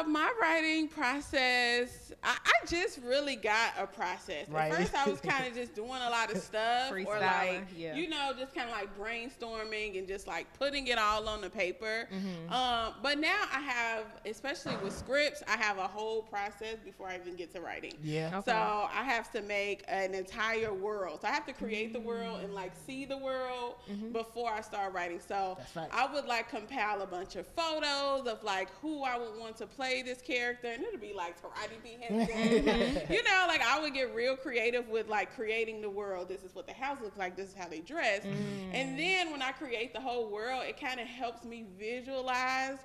my writing process, I just really got a process. Right. At first, I was kind of just doing a lot of stuff, or like, yeah. just kind of like brainstorming and just like putting it all on the paper. But now I have, especially with scripts, I have a whole process before I even get to writing. Yeah. Okay. So I have to make an entire world. So I have to create the world and like see the world before I start writing. So I would like compile a bunch of photos of like who I would want to play this character, and it'll be like Taraji P. Henson. Like I would get real creative with like creating the world. This is what the house looks like. This is how they dress. And then when I create the whole world, it kind of helps me visualize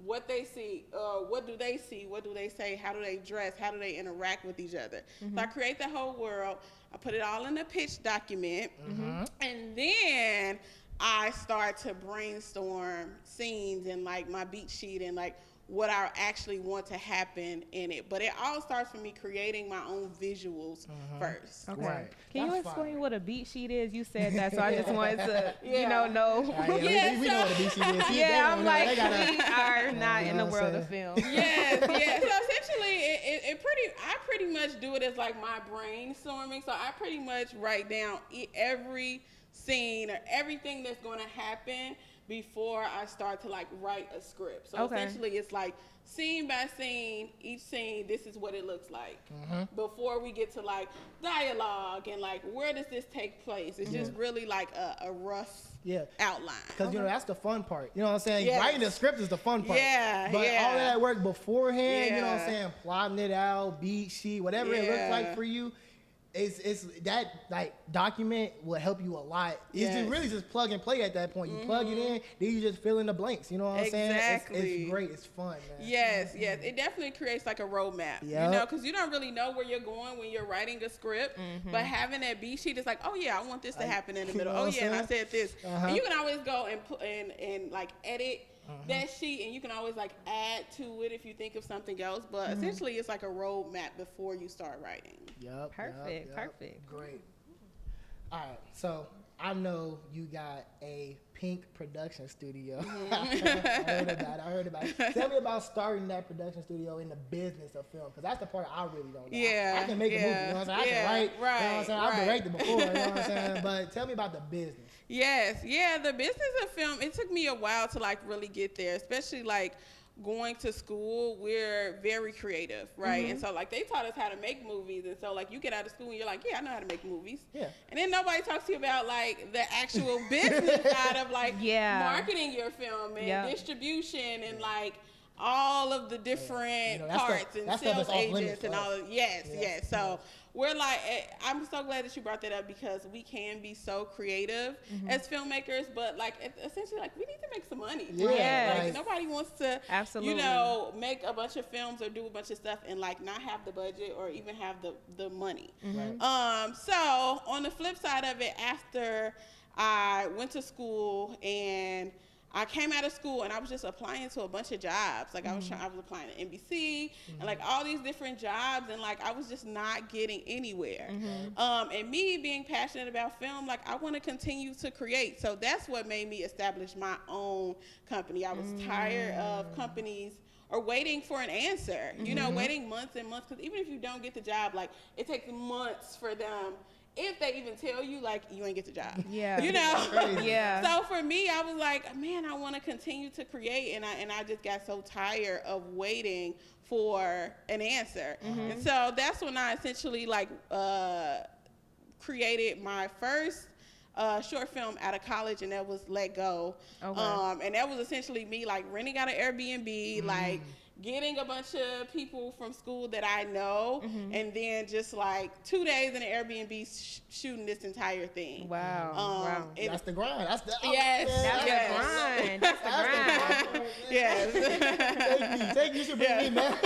what they see, what do they see, what do they say, how do they dress, how do they interact with each other. So I create the whole world, I put it all in a pitch document, and then I start to brainstorm scenes and like my beat sheet and like what I actually want to happen in it. But it all starts from me creating my own visuals first. Okay. Right. Can you That's explain fine. what a beat sheet is? You said that, so I just wanted to, know. We know what a BC is. I'm like, we are not in the world of film. Yes. So essentially, I pretty much do it as like my brainstorming. So I pretty much write down every scene or everything that's going to happen before I start to like write a script. So essentially it's like scene by scene, each scene, this is what it looks like before we get to like dialogue and like where does this take place. It's just really like a rough outline. Because that's the fun part. You know what I'm saying? Writing the script is the fun part. But all of that work beforehand, you know what I'm saying? Plotting it out, beat sheet, whatever it looks like for you. It's that like document will help you a lot. It's just really just plug and play at that point. You plug it in, then you just fill in the blanks. You know what I'm saying? It's great. It's fun, man. Yes. It definitely creates like a roadmap. Because you don't really know where you're going when you're writing a script. But having that beat sheet is like, oh yeah, I want this to happen in the middle. Oh yeah, and I said this. And you can always go and like edit that sheet, and you can always like add to it if you think of something else. But essentially, it's like a roadmap before you start writing. Perfect. Great. All right, so I know you got a pink production studio. I heard about it. Tell me about starting that production studio in the business of film, because that's the part I really don't know. I can make a movie, you know what I'm saying? I can write, you know what I'm saying? I've directed before, you know what I'm saying? But tell me about the business. Yes, the business of film, it took me a while to like really get there, especially like going to school. We're very creative, right? And so like they taught us how to make movies, and so like you get out of school and you're like, I know how to make movies. And then nobody talks to you about like the actual business side of like marketing your film and distribution and like all of the different parts and sales agents and all of So we're like, I'm so glad that you brought that up, because we can be so creative as filmmakers, but like essentially like we need to make some money. Like nobody wants to make a bunch of films or do a bunch of stuff and like not have the budget or even have the money. So on the flip side of it, after I went to school and I came out of school and I was just applying to a bunch of jobs. Like I was applying to NBC and like all these different jobs, and like I was just not getting anywhere. And me being passionate about film, like I want to continue to create. So that's what made me establish my own company. I was tired of companies or waiting for an answer, waiting months and months, because even if you don't get the job, like it takes months for them, if they even tell you, like, you ain't get the job. So for me, I was like, man, I want to continue to create, and I just got so tired of waiting for an answer. And so that's when I essentially like created my first short film out of college, and that was Let Go. And that was essentially me like renting out an Airbnb, like getting a bunch of people from school that I know, and then just like 2 days in an Airbnb shooting this entire thing. Wow. That's the grind. That's the grind. That's the grind. Yes. Take me. You should bring me, man.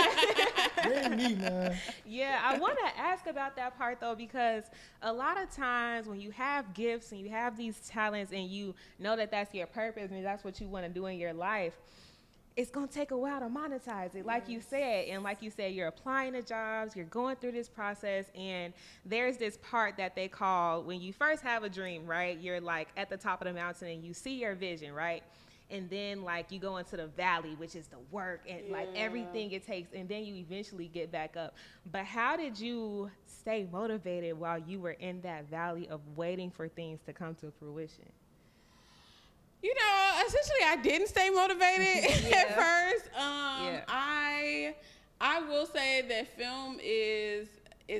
Bring me, man. Yeah, I want to ask about that part though, because a lot of times when you have gifts and you have these talents and you know that that's your purpose and that's what you want to do in your life, it's going to take a while to monetize it, like you said. And like you said, you're applying to jobs, you're going through this process, and there's this part that they call when you first have a dream, right? You're like at the top of the mountain and you see your vision, right? and then like you go into the valley, which is the work and like everything it takes, and then you eventually get back up. But how did you stay motivated while you were in that valley of waiting for things to come to fruition? You know, essentially I didn't stay motivated at first. I will say that film is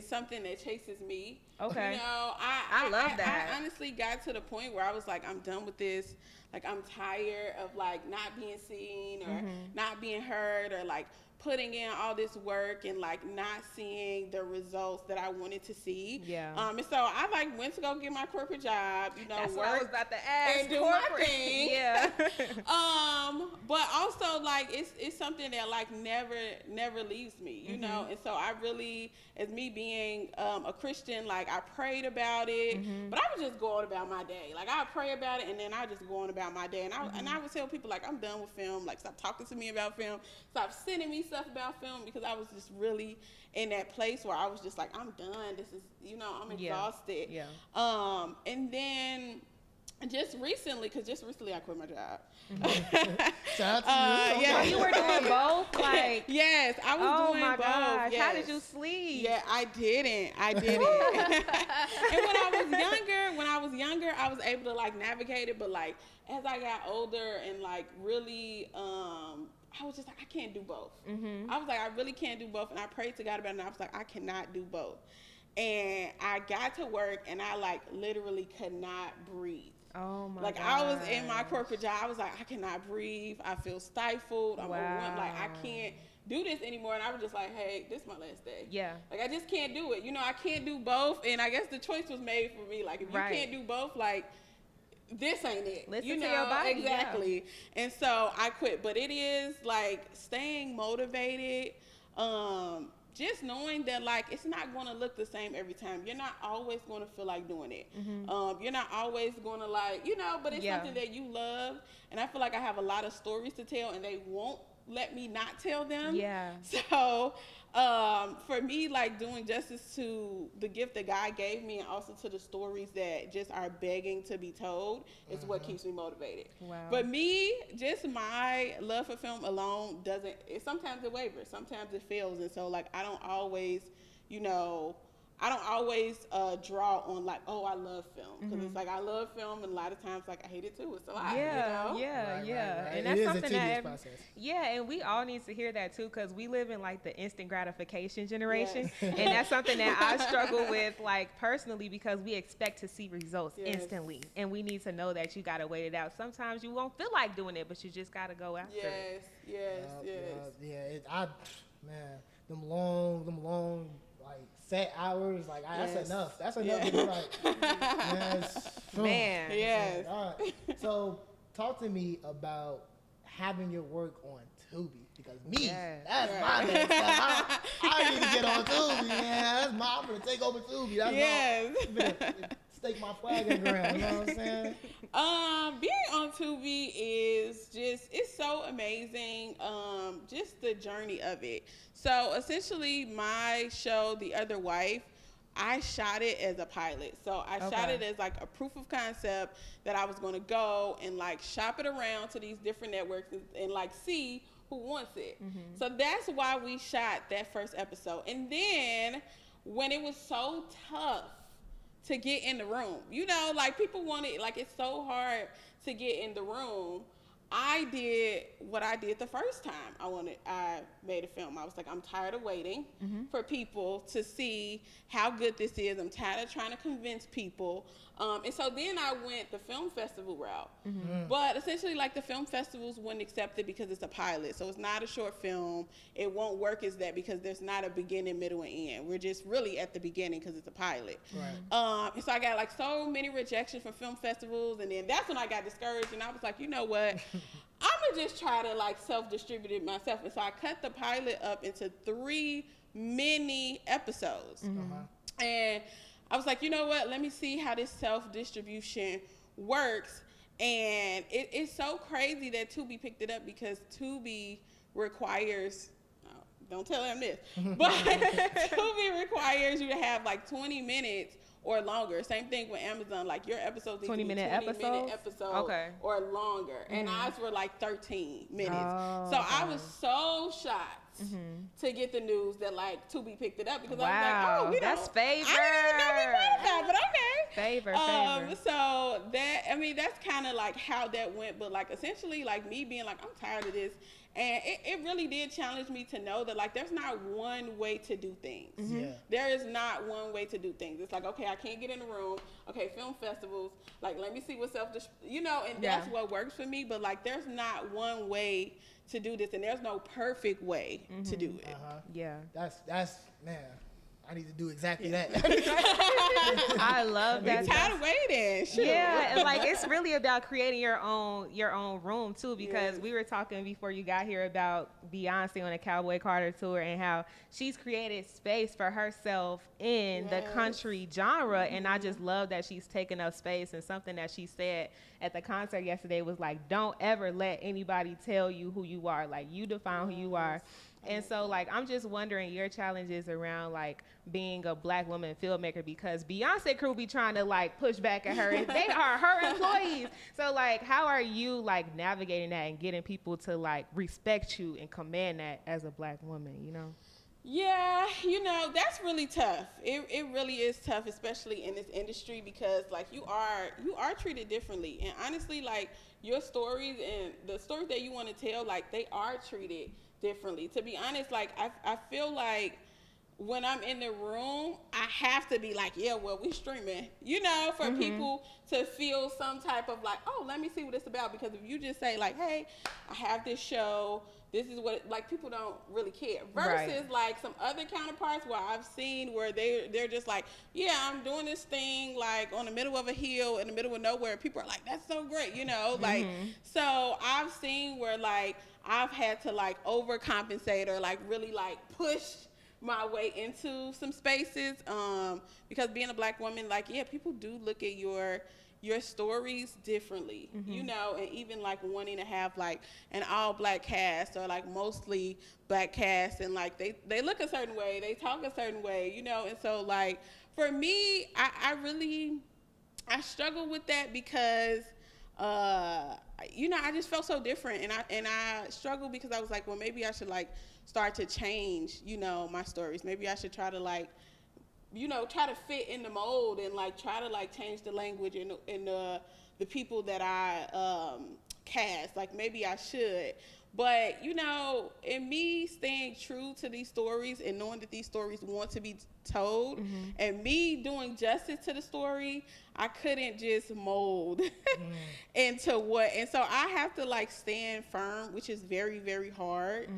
something that chases me. Okay. You know, I love that. I honestly got to the point where I was like, I'm done with this. Like, I'm tired of like not being seen or not being heard, or like putting in all this work and like not seeing the results that I wanted to see. Yeah. And so I like went to go get my corporate job, you know, That's work what I was about to ask. and do my thing. Yeah. But also like it's something that like never leaves me, you know. And so I really, as me being a Christian, like I prayed about it, but I would just go on about my day. Like I would pray about it and then I just go on about my day. And I would tell people like, I'm done with film. Like, stop talking to me about film. Stop sending me stuff about film, because I was just really in that place where I was just like, I'm done. This is, you know, I'm exhausted. Yeah. And then just recently I quit my job. Shout out to you. Yeah, you were doing both. Like, yes, I was doing my both. gosh. Yes. How did you sleep? Yeah, I didn't. And when I was younger, I was able to like navigate it. But like as I got older and like really, I was just like, I can't do both. I was like, I really can't do both. And I prayed to God about it, and I was like, I cannot do both. And I got to work, and I like literally could not breathe. Oh my Like gosh. I was in my corporate job, I was like, I cannot breathe. I feel stifled. I'm overwhelmed. Like I can't do this anymore. And I was just like, hey, this is my last day. Yeah. Like I just can't do it. You know, I can't do both. And I guess the choice was made for me. Like if you can't do both, like this ain't it. Listen you know, to your body. Exactly. Yeah. And so I quit. But it is like staying motivated. Just knowing that like it's not going to look the same every time. You're not always going to feel like doing it. You're not always going to like, you know, but it's something that you love. And I feel like I have a lot of stories to tell, and they won't let me not tell them. Yeah. So for me, like doing justice to the gift that God gave me, and also to the stories that just are begging to be told, is what keeps me motivated. Wow. But me, just my love for film alone sometimes it wavers, sometimes it fails. And so like I don't always draw on like, oh, I love film, because it's like I love film, and a lot of times like I hate it too. It's a lot. Yeah, you know? Right. And it that's is something a tedious process. Yeah, and we all need to hear that too, because we live in like the instant gratification generation, and that's something that I struggle with like personally, because we expect to see results instantly, and we need to know that you gotta wait it out. Sometimes you won't feel like doing it, but you just gotta go after it. Yes. Them long like set hours, like that's enough. That's enough to be like, man. Yes. All right. So talk to me about having your work on Tubi, because that's my next step. I need to get on Tubi, man. I'm gonna take over Tubi. That's stake my flag in the ground. You know what I'm saying? Being on Tubi is it's so amazing. Just the journey of it. So essentially my show, The Other Wife, I shot it as a pilot. So I shot it as like a proof of concept that I was going to go and like shop it around to these different networks and like see who wants it. So that's why we shot that first episode. And then when it was so tough to get in the room, you know, like people want it, like it's so hard to get in the room. I did what I did the first time I made a film. I was like, I'm tired of waiting for people to see how good this is. I'm tired of trying to convince people. And so then I went the film festival route. But essentially, like, the film festivals wouldn't accept it because it's a pilot. So it's not a short film. It won't work as that because there's not a beginning, middle, and end. We're just really at the beginning because it's a pilot. Right. And so I got like so many rejections from film festivals. And then that's when I got discouraged. And I was like, you know what? I'm going to just try to like self-distribute it myself. And so I cut the pilot up into 3 mini episodes. And I was like, you know what? Let me see how this self-distribution works. And it's so crazy that Tubi picked it up, because Tubi requires, don't tell them this, but Tubi requires you to have like 20 minutes or longer. Same thing with Amazon. Like your episodes need to be 20-minute episode okay. or longer. And ours were like 13 minutes. So I was so shocked to get the news that like Tubi picked it up because I was like, that's favor. I didn't even know we were that, but okay. Favor. So that, I mean, that's kind of like how that went. But like essentially like me being like, I'm tired of this. And it really did challenge me to know that, like, there's not one way to do things. There is not one way to do things. It's like, okay, I can't get in the room. Okay, film festivals. Like, let me see what's and that's what works for me. But, like, there's not one way to do this. And there's no perfect way to do it. Yeah. That's, man. I need to do exactly that. I love that. We're tired of waiting. Sure. Yeah, and like it's really about creating your own room too, because we were talking before you got here about Beyonce on the Cowboy Carter tour and how she's created space for herself in the country genre, and I just love that she's taken up space. And something that she said at the concert yesterday was like, don't ever let anybody tell you who you are. Like, you define who you are. And so, like, I'm just wondering your challenges around, like, being a black woman filmmaker, because Beyonce crew be trying to, like, push back at her. And they are her employees. So, like, how are you, like, navigating that and getting people to, like, respect you and command that as a black woman, you know? Yeah, you know, that's really tough. It really is tough, especially in this industry, because, like, you are treated differently. And honestly, like, your stories and the stories that you want to tell, like, they are treated differently. To be honest, like I feel like when I'm in the room, I have to be like, yeah, well, we streaming, you know, for people to feel some type of like, oh, let me see what it's about. Because if you just say like, hey, I have this show, this is what, like, people don't really care. Versus like some other counterparts where I've seen where they're just like, yeah, I'm doing this thing like on the middle of a hill in the middle of nowhere. People are like, that's so great, you know, like, so I've seen where like I've had to like overcompensate or like really like push my way into some spaces, because being a black woman, like, yeah, people do look at your stories differently, you know, and even like wanting to have like an all black cast or like mostly black cast, and like they look a certain way, they talk a certain way, you know. And so like for me, I struggle with that because you know, I just felt so different, and I struggled because I was like, well, maybe I should like start to change, you know, my stories. Maybe I should try to like, you know, try to fit in the mold and like try to like change the language and the people that I cast. Like, maybe I should. But, you know, in me staying true to these stories and knowing that these stories want to be told, and me doing justice to the story, I couldn't just mold into what. And so I have to like stand firm, which is very, very hard.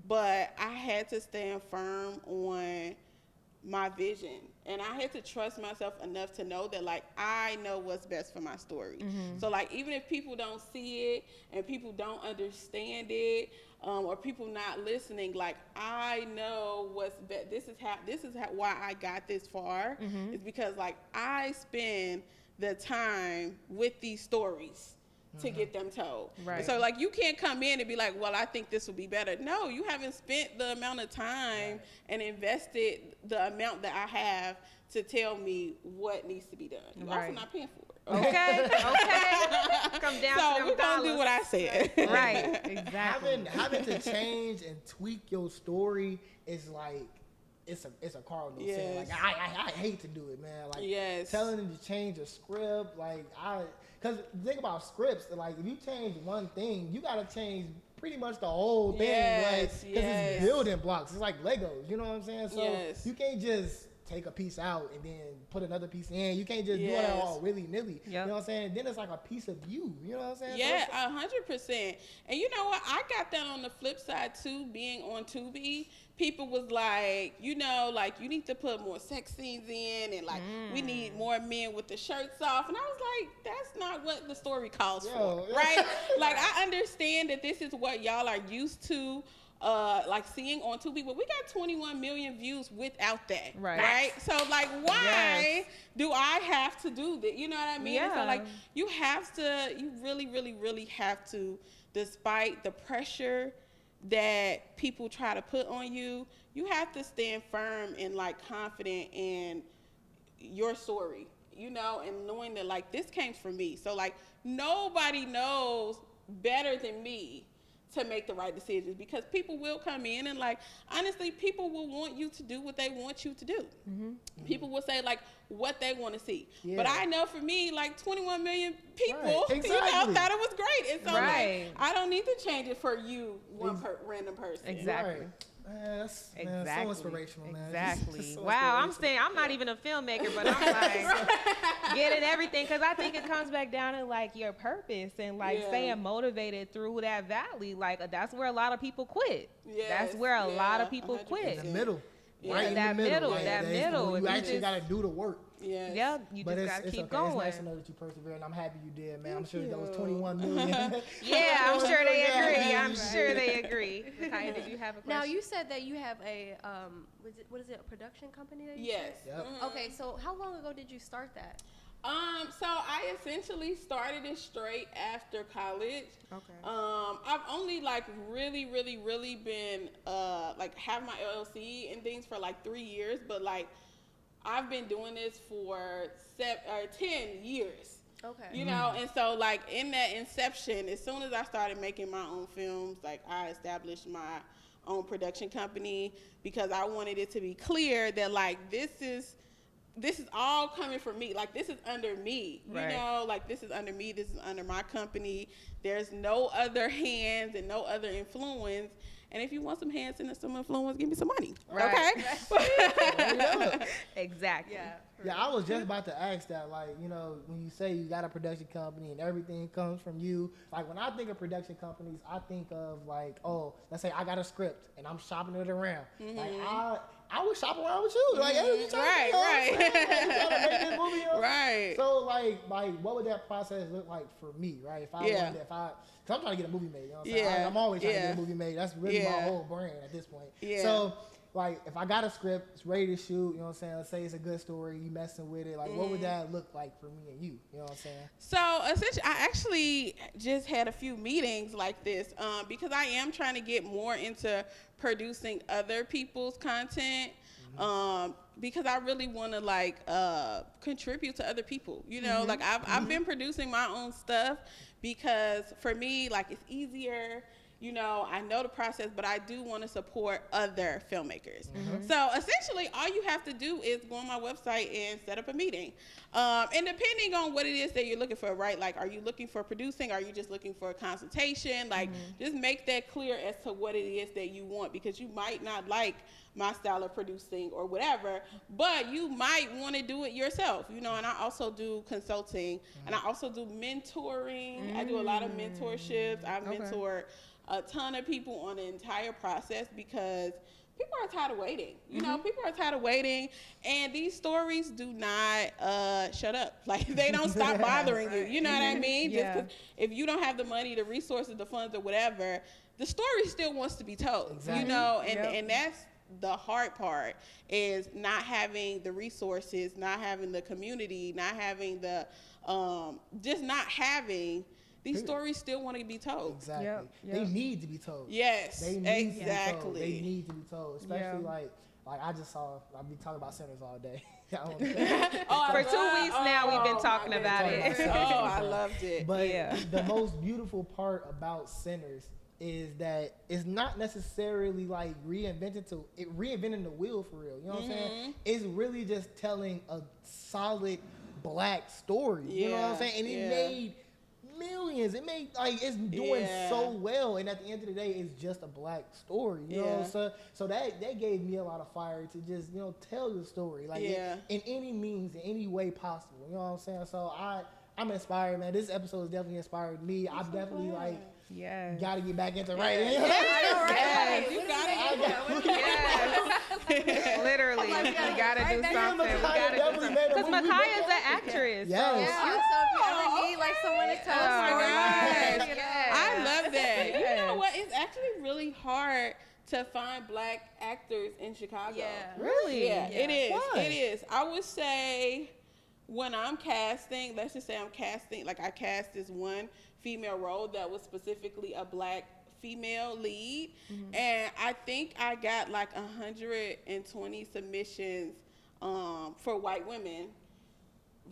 But I had to stand firm on my vision, and I had to trust myself enough to know that like I know what's best for my story. So like even if people don't see it and people don't understand it, or people not listening, like I know what's best. This is why I got this far. Is because like I spend the time with these stories to get them told. Right. So like you can't come in and be like, well, I think this will be better. No, you haven't spent the amount of time and invested the amount that I have to tell me what needs to be done. You're also not paying for it. Okay. Come down so to we're going to do what I said. Right, exactly. Having to change and tweak your story is like, it's a cardinal sin. Like I hate to do it, man. Like telling them to change a script, like because think about scripts, like if you change one thing, you gotta change pretty much the whole thing, like because it's building blocks. It's like Legos, you know what I'm saying? So you can't just take a piece out and then put another piece in. You can't just do it all willy-nilly. You know what I'm saying? Then it's like a piece of you. You know what I'm saying? Yeah, 100%. And you know what? I got that on the flip side too, being on Tubi. People was like, you know, like you need to put more sex scenes in, and like we need more men with the shirts off. And I was like, that's not what the story calls for, right? Like I understand that this is what y'all are used to, like seeing on Tubi, but we got 21 million views without that, right? So like, why do I have to do that? You know what I mean? So like, you really, really, really have to, despite the pressure that people try to put on you, you have to stand firm and like confident and, your story, you know, and knowing that like this came from me. So like nobody knows better than me to make the right decisions, because people will come in and like honestly people will want you to do what they want you to do. People will say like what they want to see, but I know for me like 21 million people you know thought it was great, and so like I don't need to change it for you random person. Exactly. Man, so inspirational, man. Exactly. So wow, I'm not even a filmmaker, but I'm like getting everything, because I think it comes back down to like your purpose and like staying motivated through that valley. Like that's where a lot of people quit. That's where a lot of people 100%. quit. In the middle. Yeah, Right in the middle. that middle. You actually got to do the work. Yeah, you just got to keep going. It's nice to know that you persevere, and I'm happy you did, man. I'm sure that was 21 million. Yeah, I'm sure they agree. I'm sure they agree. Kaya, did you have a question? Now, you said that you have a, what is it, a production company that you said? Yep. Okay, so how long ago did you start that? So I essentially started it straight after college. Okay. I've only like really been like have my LLC and things for like 3 years, but like I've been doing this for 10 years. Okay. You know, and so like in that inception, as soon as I started making my own films, like I established my own production company, because I wanted it to be clear that like this is all coming from me. Like this is under me, you know, like this is under me. This is under my company. There's no other hands and no other influence. And if you want some hands and some influence, give me some money. Right. Okay. Exactly. Yeah, I was just about to ask that. Like, you know, when you say you got a production company and everything comes from you, like when I think of production companies, I think of like, oh, let's say I got a script and I'm shopping it around. Like I would shop around with you. Like, hey, you trying to make this movie, you know? Right. So like, what would that process look like for me, right? If I wanted, cause I'm trying to get a movie made, you know what I'm saying? I'm always trying to get a movie made. That's really my whole brand at this point. So like, if I got a script, it's ready to shoot, you know what I'm saying? Let's say it's a good story, you messing with it. Like, what would that look like for me and you? You know what I'm saying? So essentially, I actually just had a few meetings like this because I am trying to get more into producing other people's content. Because I really want to like contribute to other people, you know, like I've been producing my own stuff because for me, like it's easier, you know, I know the process, but I do want to support other filmmakers. So essentially all you have to do is go on my website and set up a meeting. And depending on what it is that you're looking for, right? Like, are you looking for producing? Are you just looking for a consultation? Like, just make that clear as to what it is that you want, because you might not like my style of producing or whatever, but you might want to do it yourself, you know. And I also do consulting, and I also do mentoring. I do a lot of mentorships. I've mentored a ton of people on the entire process because people are tired of waiting. You know, people are tired of waiting, and these stories do not shut up. Like, they don't stop bothering you. You know what I mean? Just 'cause if you don't have the money, the resources, the funds, or whatever, the story still wants to be told. You know, and that's the hard part, is not having the resources, not having the community, not having the just not having. These stories still want to be told. Exactly. They need to be told. Yes. They need to be told. They need to be told. Especially like I just saw, I've been talking about Sinners all day. For 2 weeks now, we've been talking about it. Oh, I loved it. But the most beautiful part about Sinners is that it's not necessarily like reinventing the wheel for real. You know what I'm saying? It's really just telling a solid black story. You know what I'm saying? And it made millions. It made, like, it's doing so well, and at the end of the day, it's just a black story. You know, so that gave me a lot of fire to just, you know, tell the story like in any means, in any way possible. You know what I'm saying? So I'm inspired, man. This episode has definitely inspired me. I've definitely gotta get back into writing. You gotta get literally, we gotta do something. Because Makaya's an actress. Yes. So if you ever need like someone to tell a story, I love that. You know what? It's actually really hard to find black actors in Chicago. Really? Yeah, it is. Why? It is. I would say when I'm casting, let's just say I'm casting, like I cast this one female role that was specifically a black female lead, and I think I got like 120 submissions for white women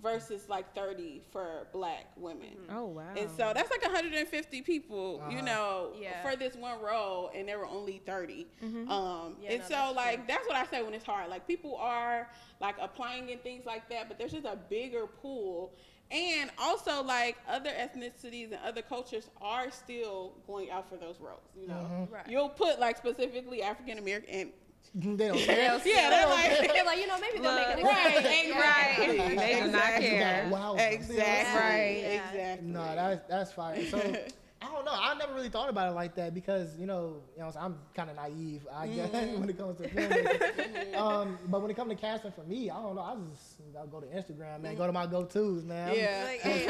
versus like 30 for black women. Oh wow. And so that's like 150 people, you know, for this one role, and there were only 30. And so like that's what I say when it's hard. Like people are like applying and things like that, but there's just a bigger pool. And also like other ethnicities and other cultures are still going out for those roles, you know. You'll put like specifically African American. They don't care. They're like, you know, maybe they'll make it. Right. They do not care. Wow. Exactly. Right. Exactly. No, that's fine. So I don't know. I never really thought about it like that because you know I'm kind of naive, I guess, when it comes to filmmaking. But when it comes to casting for me, I don't know. I'll go to Instagram, man. Go to my go-tos, man. Like, hey,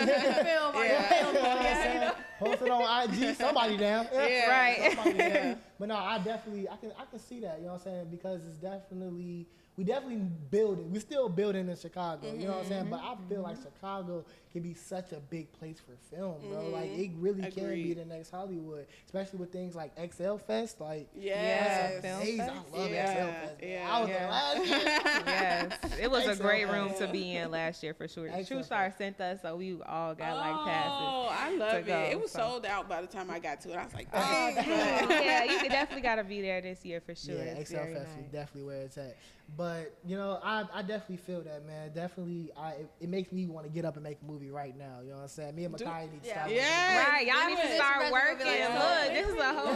Post it on IG. Somebody down. Right. Somebody down. But no, I can see that. You know what I'm saying? Because it's definitely. We definitely building. We're still building in Chicago. You know what I'm saying? But I feel like Chicago can be such a big place for film, bro. Like it really can be the next Hollywood, especially with things like XL Fest. Like yes, that's amazing. I love XL Fest. Yeah. I was there last year. Yes, it was a XL great Fest. room to be in last year for sure. XL True Star sent us, so we all got like passes. Oh, I love it. go, It was so. sold out by the time I got to it. I was like, Yeah, you definitely got to be there this year for sure. Yeah, It's XL very Fest is nice. definitely where it's at. But you know, I definitely feel that, man. Definitely, it makes me want to get up and make a movie right now. You know what I'm saying? Me and Makai need to start. Right, y'all need to start This working. resume Look, this is a whole.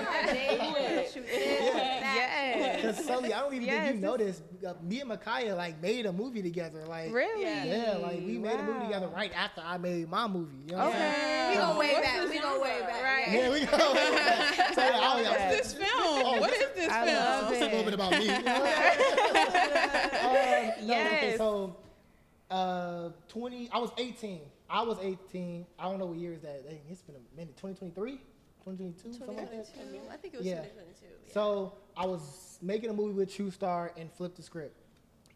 Yes. Because Sully, I don't even think you know this. Me and Micaiah like made a movie together. Like Really? Yeah, like we made a movie together right after I made my movie. You know what I'm saying? We go way back. We go way back. Right. Yeah, we go. way back. So, what's this film? What is this I film? love Just a little bit about me. You know? Yes. Okay, so 20. I was 18. I don't know what year is that. Dang, it's been a minute. 2023, 2022, something like that. I think it was 2022. Yeah. So I was making a movie with True Star and flipped the script.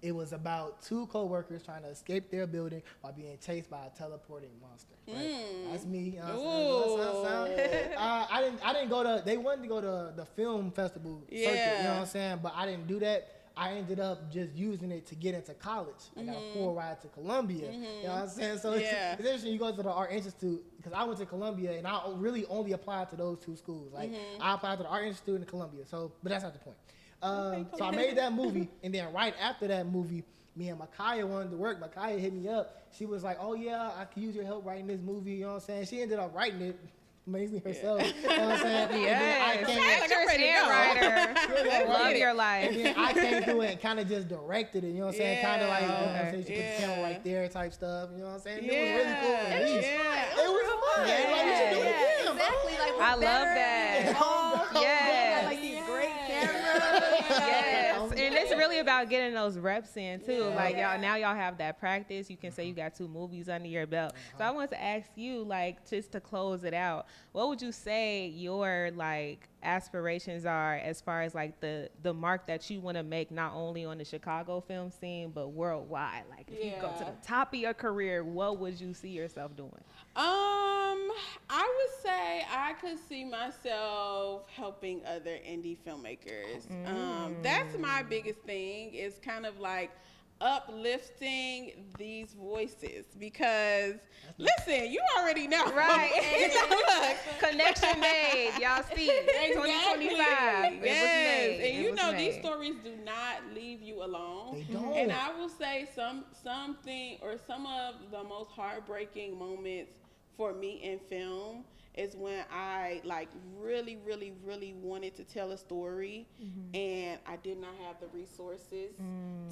It was about two co-workers trying to escape their building while being chased by a teleporting monster. Right? That's me. You know what I'm saying? I didn't go to. They wanted to go to the film festival circuit. You know what I'm saying? But I didn't do that. I ended up just using it to get into college. I got a full ride to Columbia. You know what I'm saying? So it's interesting. You go to the Art Institute because I went to Columbia and I really only applied to those two schools. Like I applied to the Art Institute and Columbia. So, but that's not the point. So I made that movie, and then right after that movie, me and Micaiah wanted to work. Micaiah hit me up. She was like, "Oh yeah, I could use your help writing this movie." You know what I'm saying? She ended up writing it. Amazing herself. You know what I'm saying? Yes. Actress and writer. Love your life. And then I came through it and kind of just directed it. You know what I'm saying? Kind of like, you know what I'm saying? She put the camera right there type stuff. You know what I'm saying? It was really cool. It was fun. Like, we should do it again, Exactly. Like, I love that. Yes. Like these great cameras. Yes, and it's really about getting those reps in too. Like y'all have that practice. You can say you got 2 movies under your belt. So I want to ask you, like, just to close it out, what would you say your like aspirations are as far as like the mark that you want to make not only on the Chicago film scene but worldwide? Like if you go to the top of your career, what would you see yourself doing? I would say I could see myself helping other indie filmmakers. That's my biggest thing, is kind of like uplifting these voices, because listen, you already know, right? Look, connection made, y'all see, 2025. Yes, and you know these stories do not leave you alone. They don't. And I will say some of the most heartbreaking moments for me in film is when I like really, really, really wanted to tell a story and I did not have the resources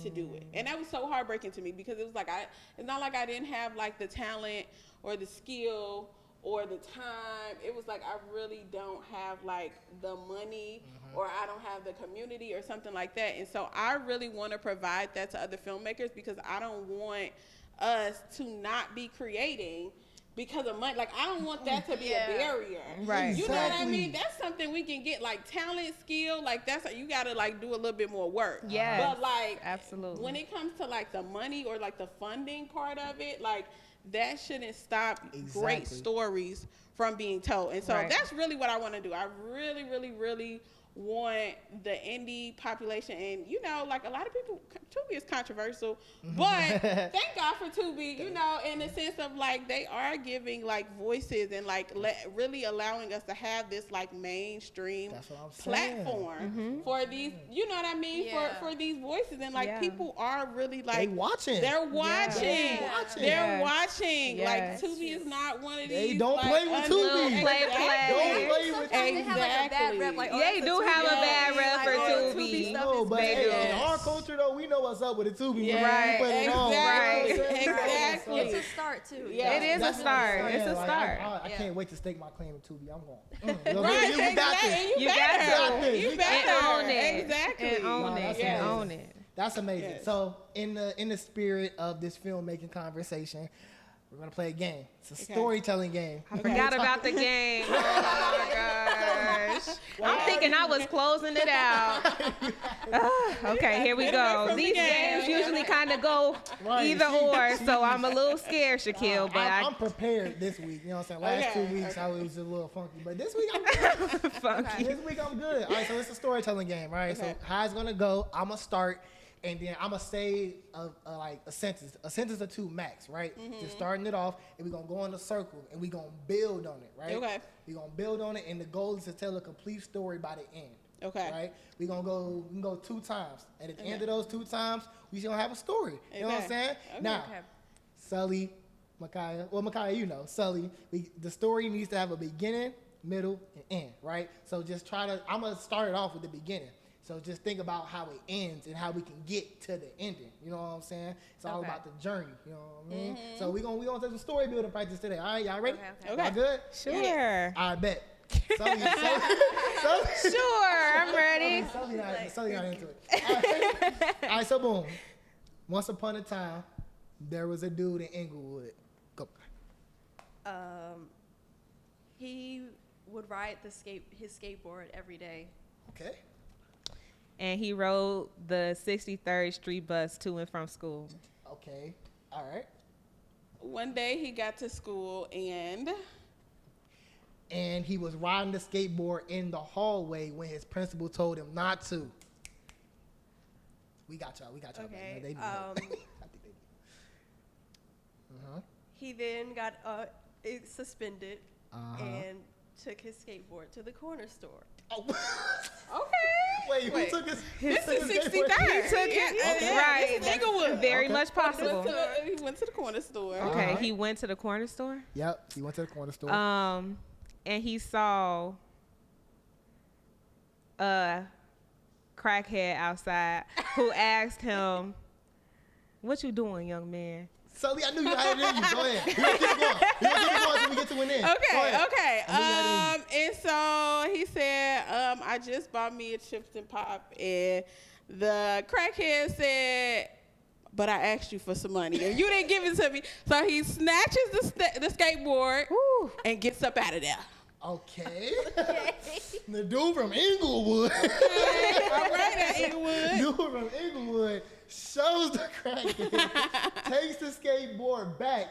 to do it. And that was so heartbreaking to me, because it was like it's not like I didn't have like the talent or the skill or the time. It was like I really don't have like the money or I don't have the community or something like that. And so I really want to provide that to other filmmakers, because I don't want us to not be creating because of money. Like, I don't want that to be a barrier. Right. You know what I mean? That's something we can get, like talent, skill. Like, that's you got to like do a little bit more work. Yeah. But like, absolutely. when it comes to like the money or like the funding part of it, like that shouldn't stop great stories from being told. And so that's really what I want to do. I really, really, really want the indie population, and you know, like a lot of people, Tubi is controversial, but thank God for Tubi, you know, in the sense of like they are giving like voices and like really allowing us to have this like mainstream platform for these, you know what I mean, for these voices, and like people are really like they're watching. They're watching. Like Tubi is not one of these. They don't like, play with Tubi. Don't play with Tubi. They have like a bad rep. Like, they do have a bad rep for Tubi. No, but in our culture though, we know what's up with the Tubi. Exactly. It's a start too. It is a start. It's a start. I can't wait to stake my claim to Tubi. I'm going. Right, You got this. You got this. You better own it. Exactly. And own it. And own it. That's amazing. So in the spirit of this filmmaking conversation, we're gonna play a game. It's a storytelling game. I forgot about the game. Oh my gosh. I'm thinking I was closing it out. Okay, here we go. These games usually kind of go either or, so I'm a little scared, Shaquille. But I'm prepared this week. You know what I'm saying? Last 2 weeks I was a little funky, but this week I'm good. Funky. This week I'm good. All right, so it's a storytelling game, right? So how it's gonna go? I'm gonna start. And then I'm gonna say like a sentence or two max, right? Just starting it off, and we're gonna go in a circle, and we're gonna build on it, right? Okay. We're gonna build on it, and the goal is to tell a complete story by the end. Okay. Right? We can go 2 times. And at the end of those 2 times, we gonna have a story. You know what I'm saying? Okay. Now, Sully, Micaiah, you know, Sully, the story needs to have a beginning, middle, and end, right? So I'm gonna start it off with the beginning. So just think about how it ends and how we can get to the ending. You know what I'm saying? It's all about the journey. You know what I mean? So we gonna take some story building practice today. All right, y'all ready? Okay. Y'all good? Sure. I bet. Sure, I'm ready. Sully not into it. All right, so boom. Once upon a time, there was a dude in Inglewood. Go. He would ride his skateboard every day. Okay. And he rode the 63rd Street bus to and from school. Okay. All right. One day he got to school and he was riding the skateboard in the hallway when his principal told him not to. We got y'all. Okay. They I think they do. He then got suspended and took his skateboard to the corner store. Oh. okay. Wait, who took his? This is 63rd. He took it. Right. Inglewood. Very much possible. He went to the corner store. Okay, he went to the corner store. Yep, he went to the corner store. And he saw a crackhead outside who asked him, "What you doing, young man?" Sully, I knew you had it in you. Go ahead. We're gonna keep it going. Until we get to an end. Okay. And so he said, I just bought me a chips and pop, and the crackhead said, but I asked you for some money, and you didn't give it to me. So he snatches the skateboard and gets up out of there. Okay. The dude from Inglewood. Okay. All right, Inglewood. Dude from Inglewood shows the crackhead, takes the skateboard back,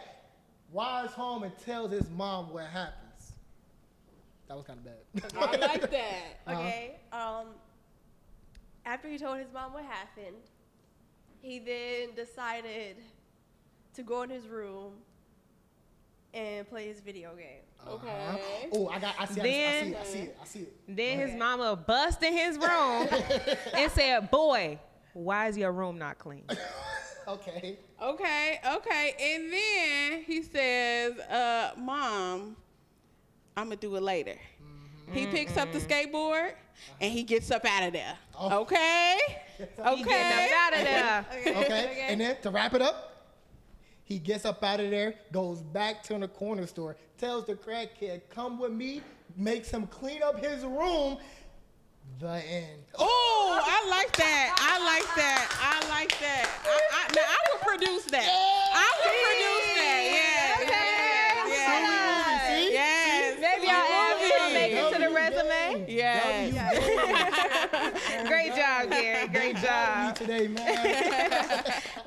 rides home, and tells his mom what happens. That was kind of bad. I like that. Okay. After he told his mom what happened, he then decided to go in his room and play his video game. Okay. Oh, I see it. Then his mama bust in his room and said, "Boy, why is your room not clean?" Okay. And then he says, Mom, I'm going to do it later. He picks up the skateboard and he gets up out of there. Oh. Okay. He getting up out of there. Okay. And then to wrap it up, he gets up out of there, goes back to the corner store, tells the crackhead, "Come with me," makes him clean up his room. The end. Oh, I like that. Now I would produce that. Yes. Maybe I'll make it to the resume. Yes. Great job, Gary. Great job. Today, man.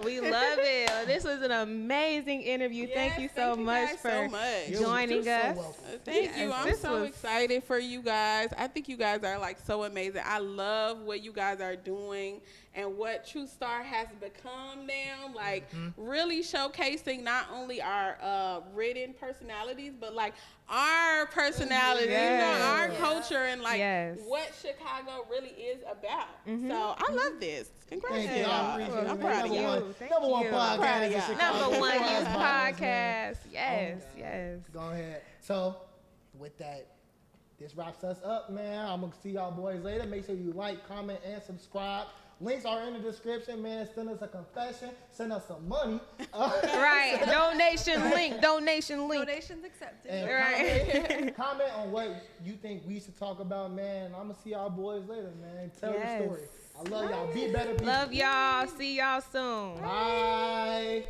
We love it. This was an amazing interview. Thank you so much for joining us. Thank you. I'm so excited for you guys. I think you guys are like so amazing. I love what you guys are doing and what True Star has become now. Like really showcasing not only our written personalities, but like our personality, you know, our culture, and like what Chicago really is about. So I love this. Congratulations. I'm proud of you. Number one podcast. Number one youth podcast. Yes, yes. Go ahead. So with that, this wraps us up, man. I'm going to see y'all boys later. Make sure you like, comment, and subscribe. Links are in the description, man. Send us a confession. Send us some money. Right. Donation link. Donations accepted. And comment on what you think we should talk about, man. I'm going to see y'all boys later, man. Tell your story. I love y'all. Be better people. Love y'all. See y'all soon. Bye.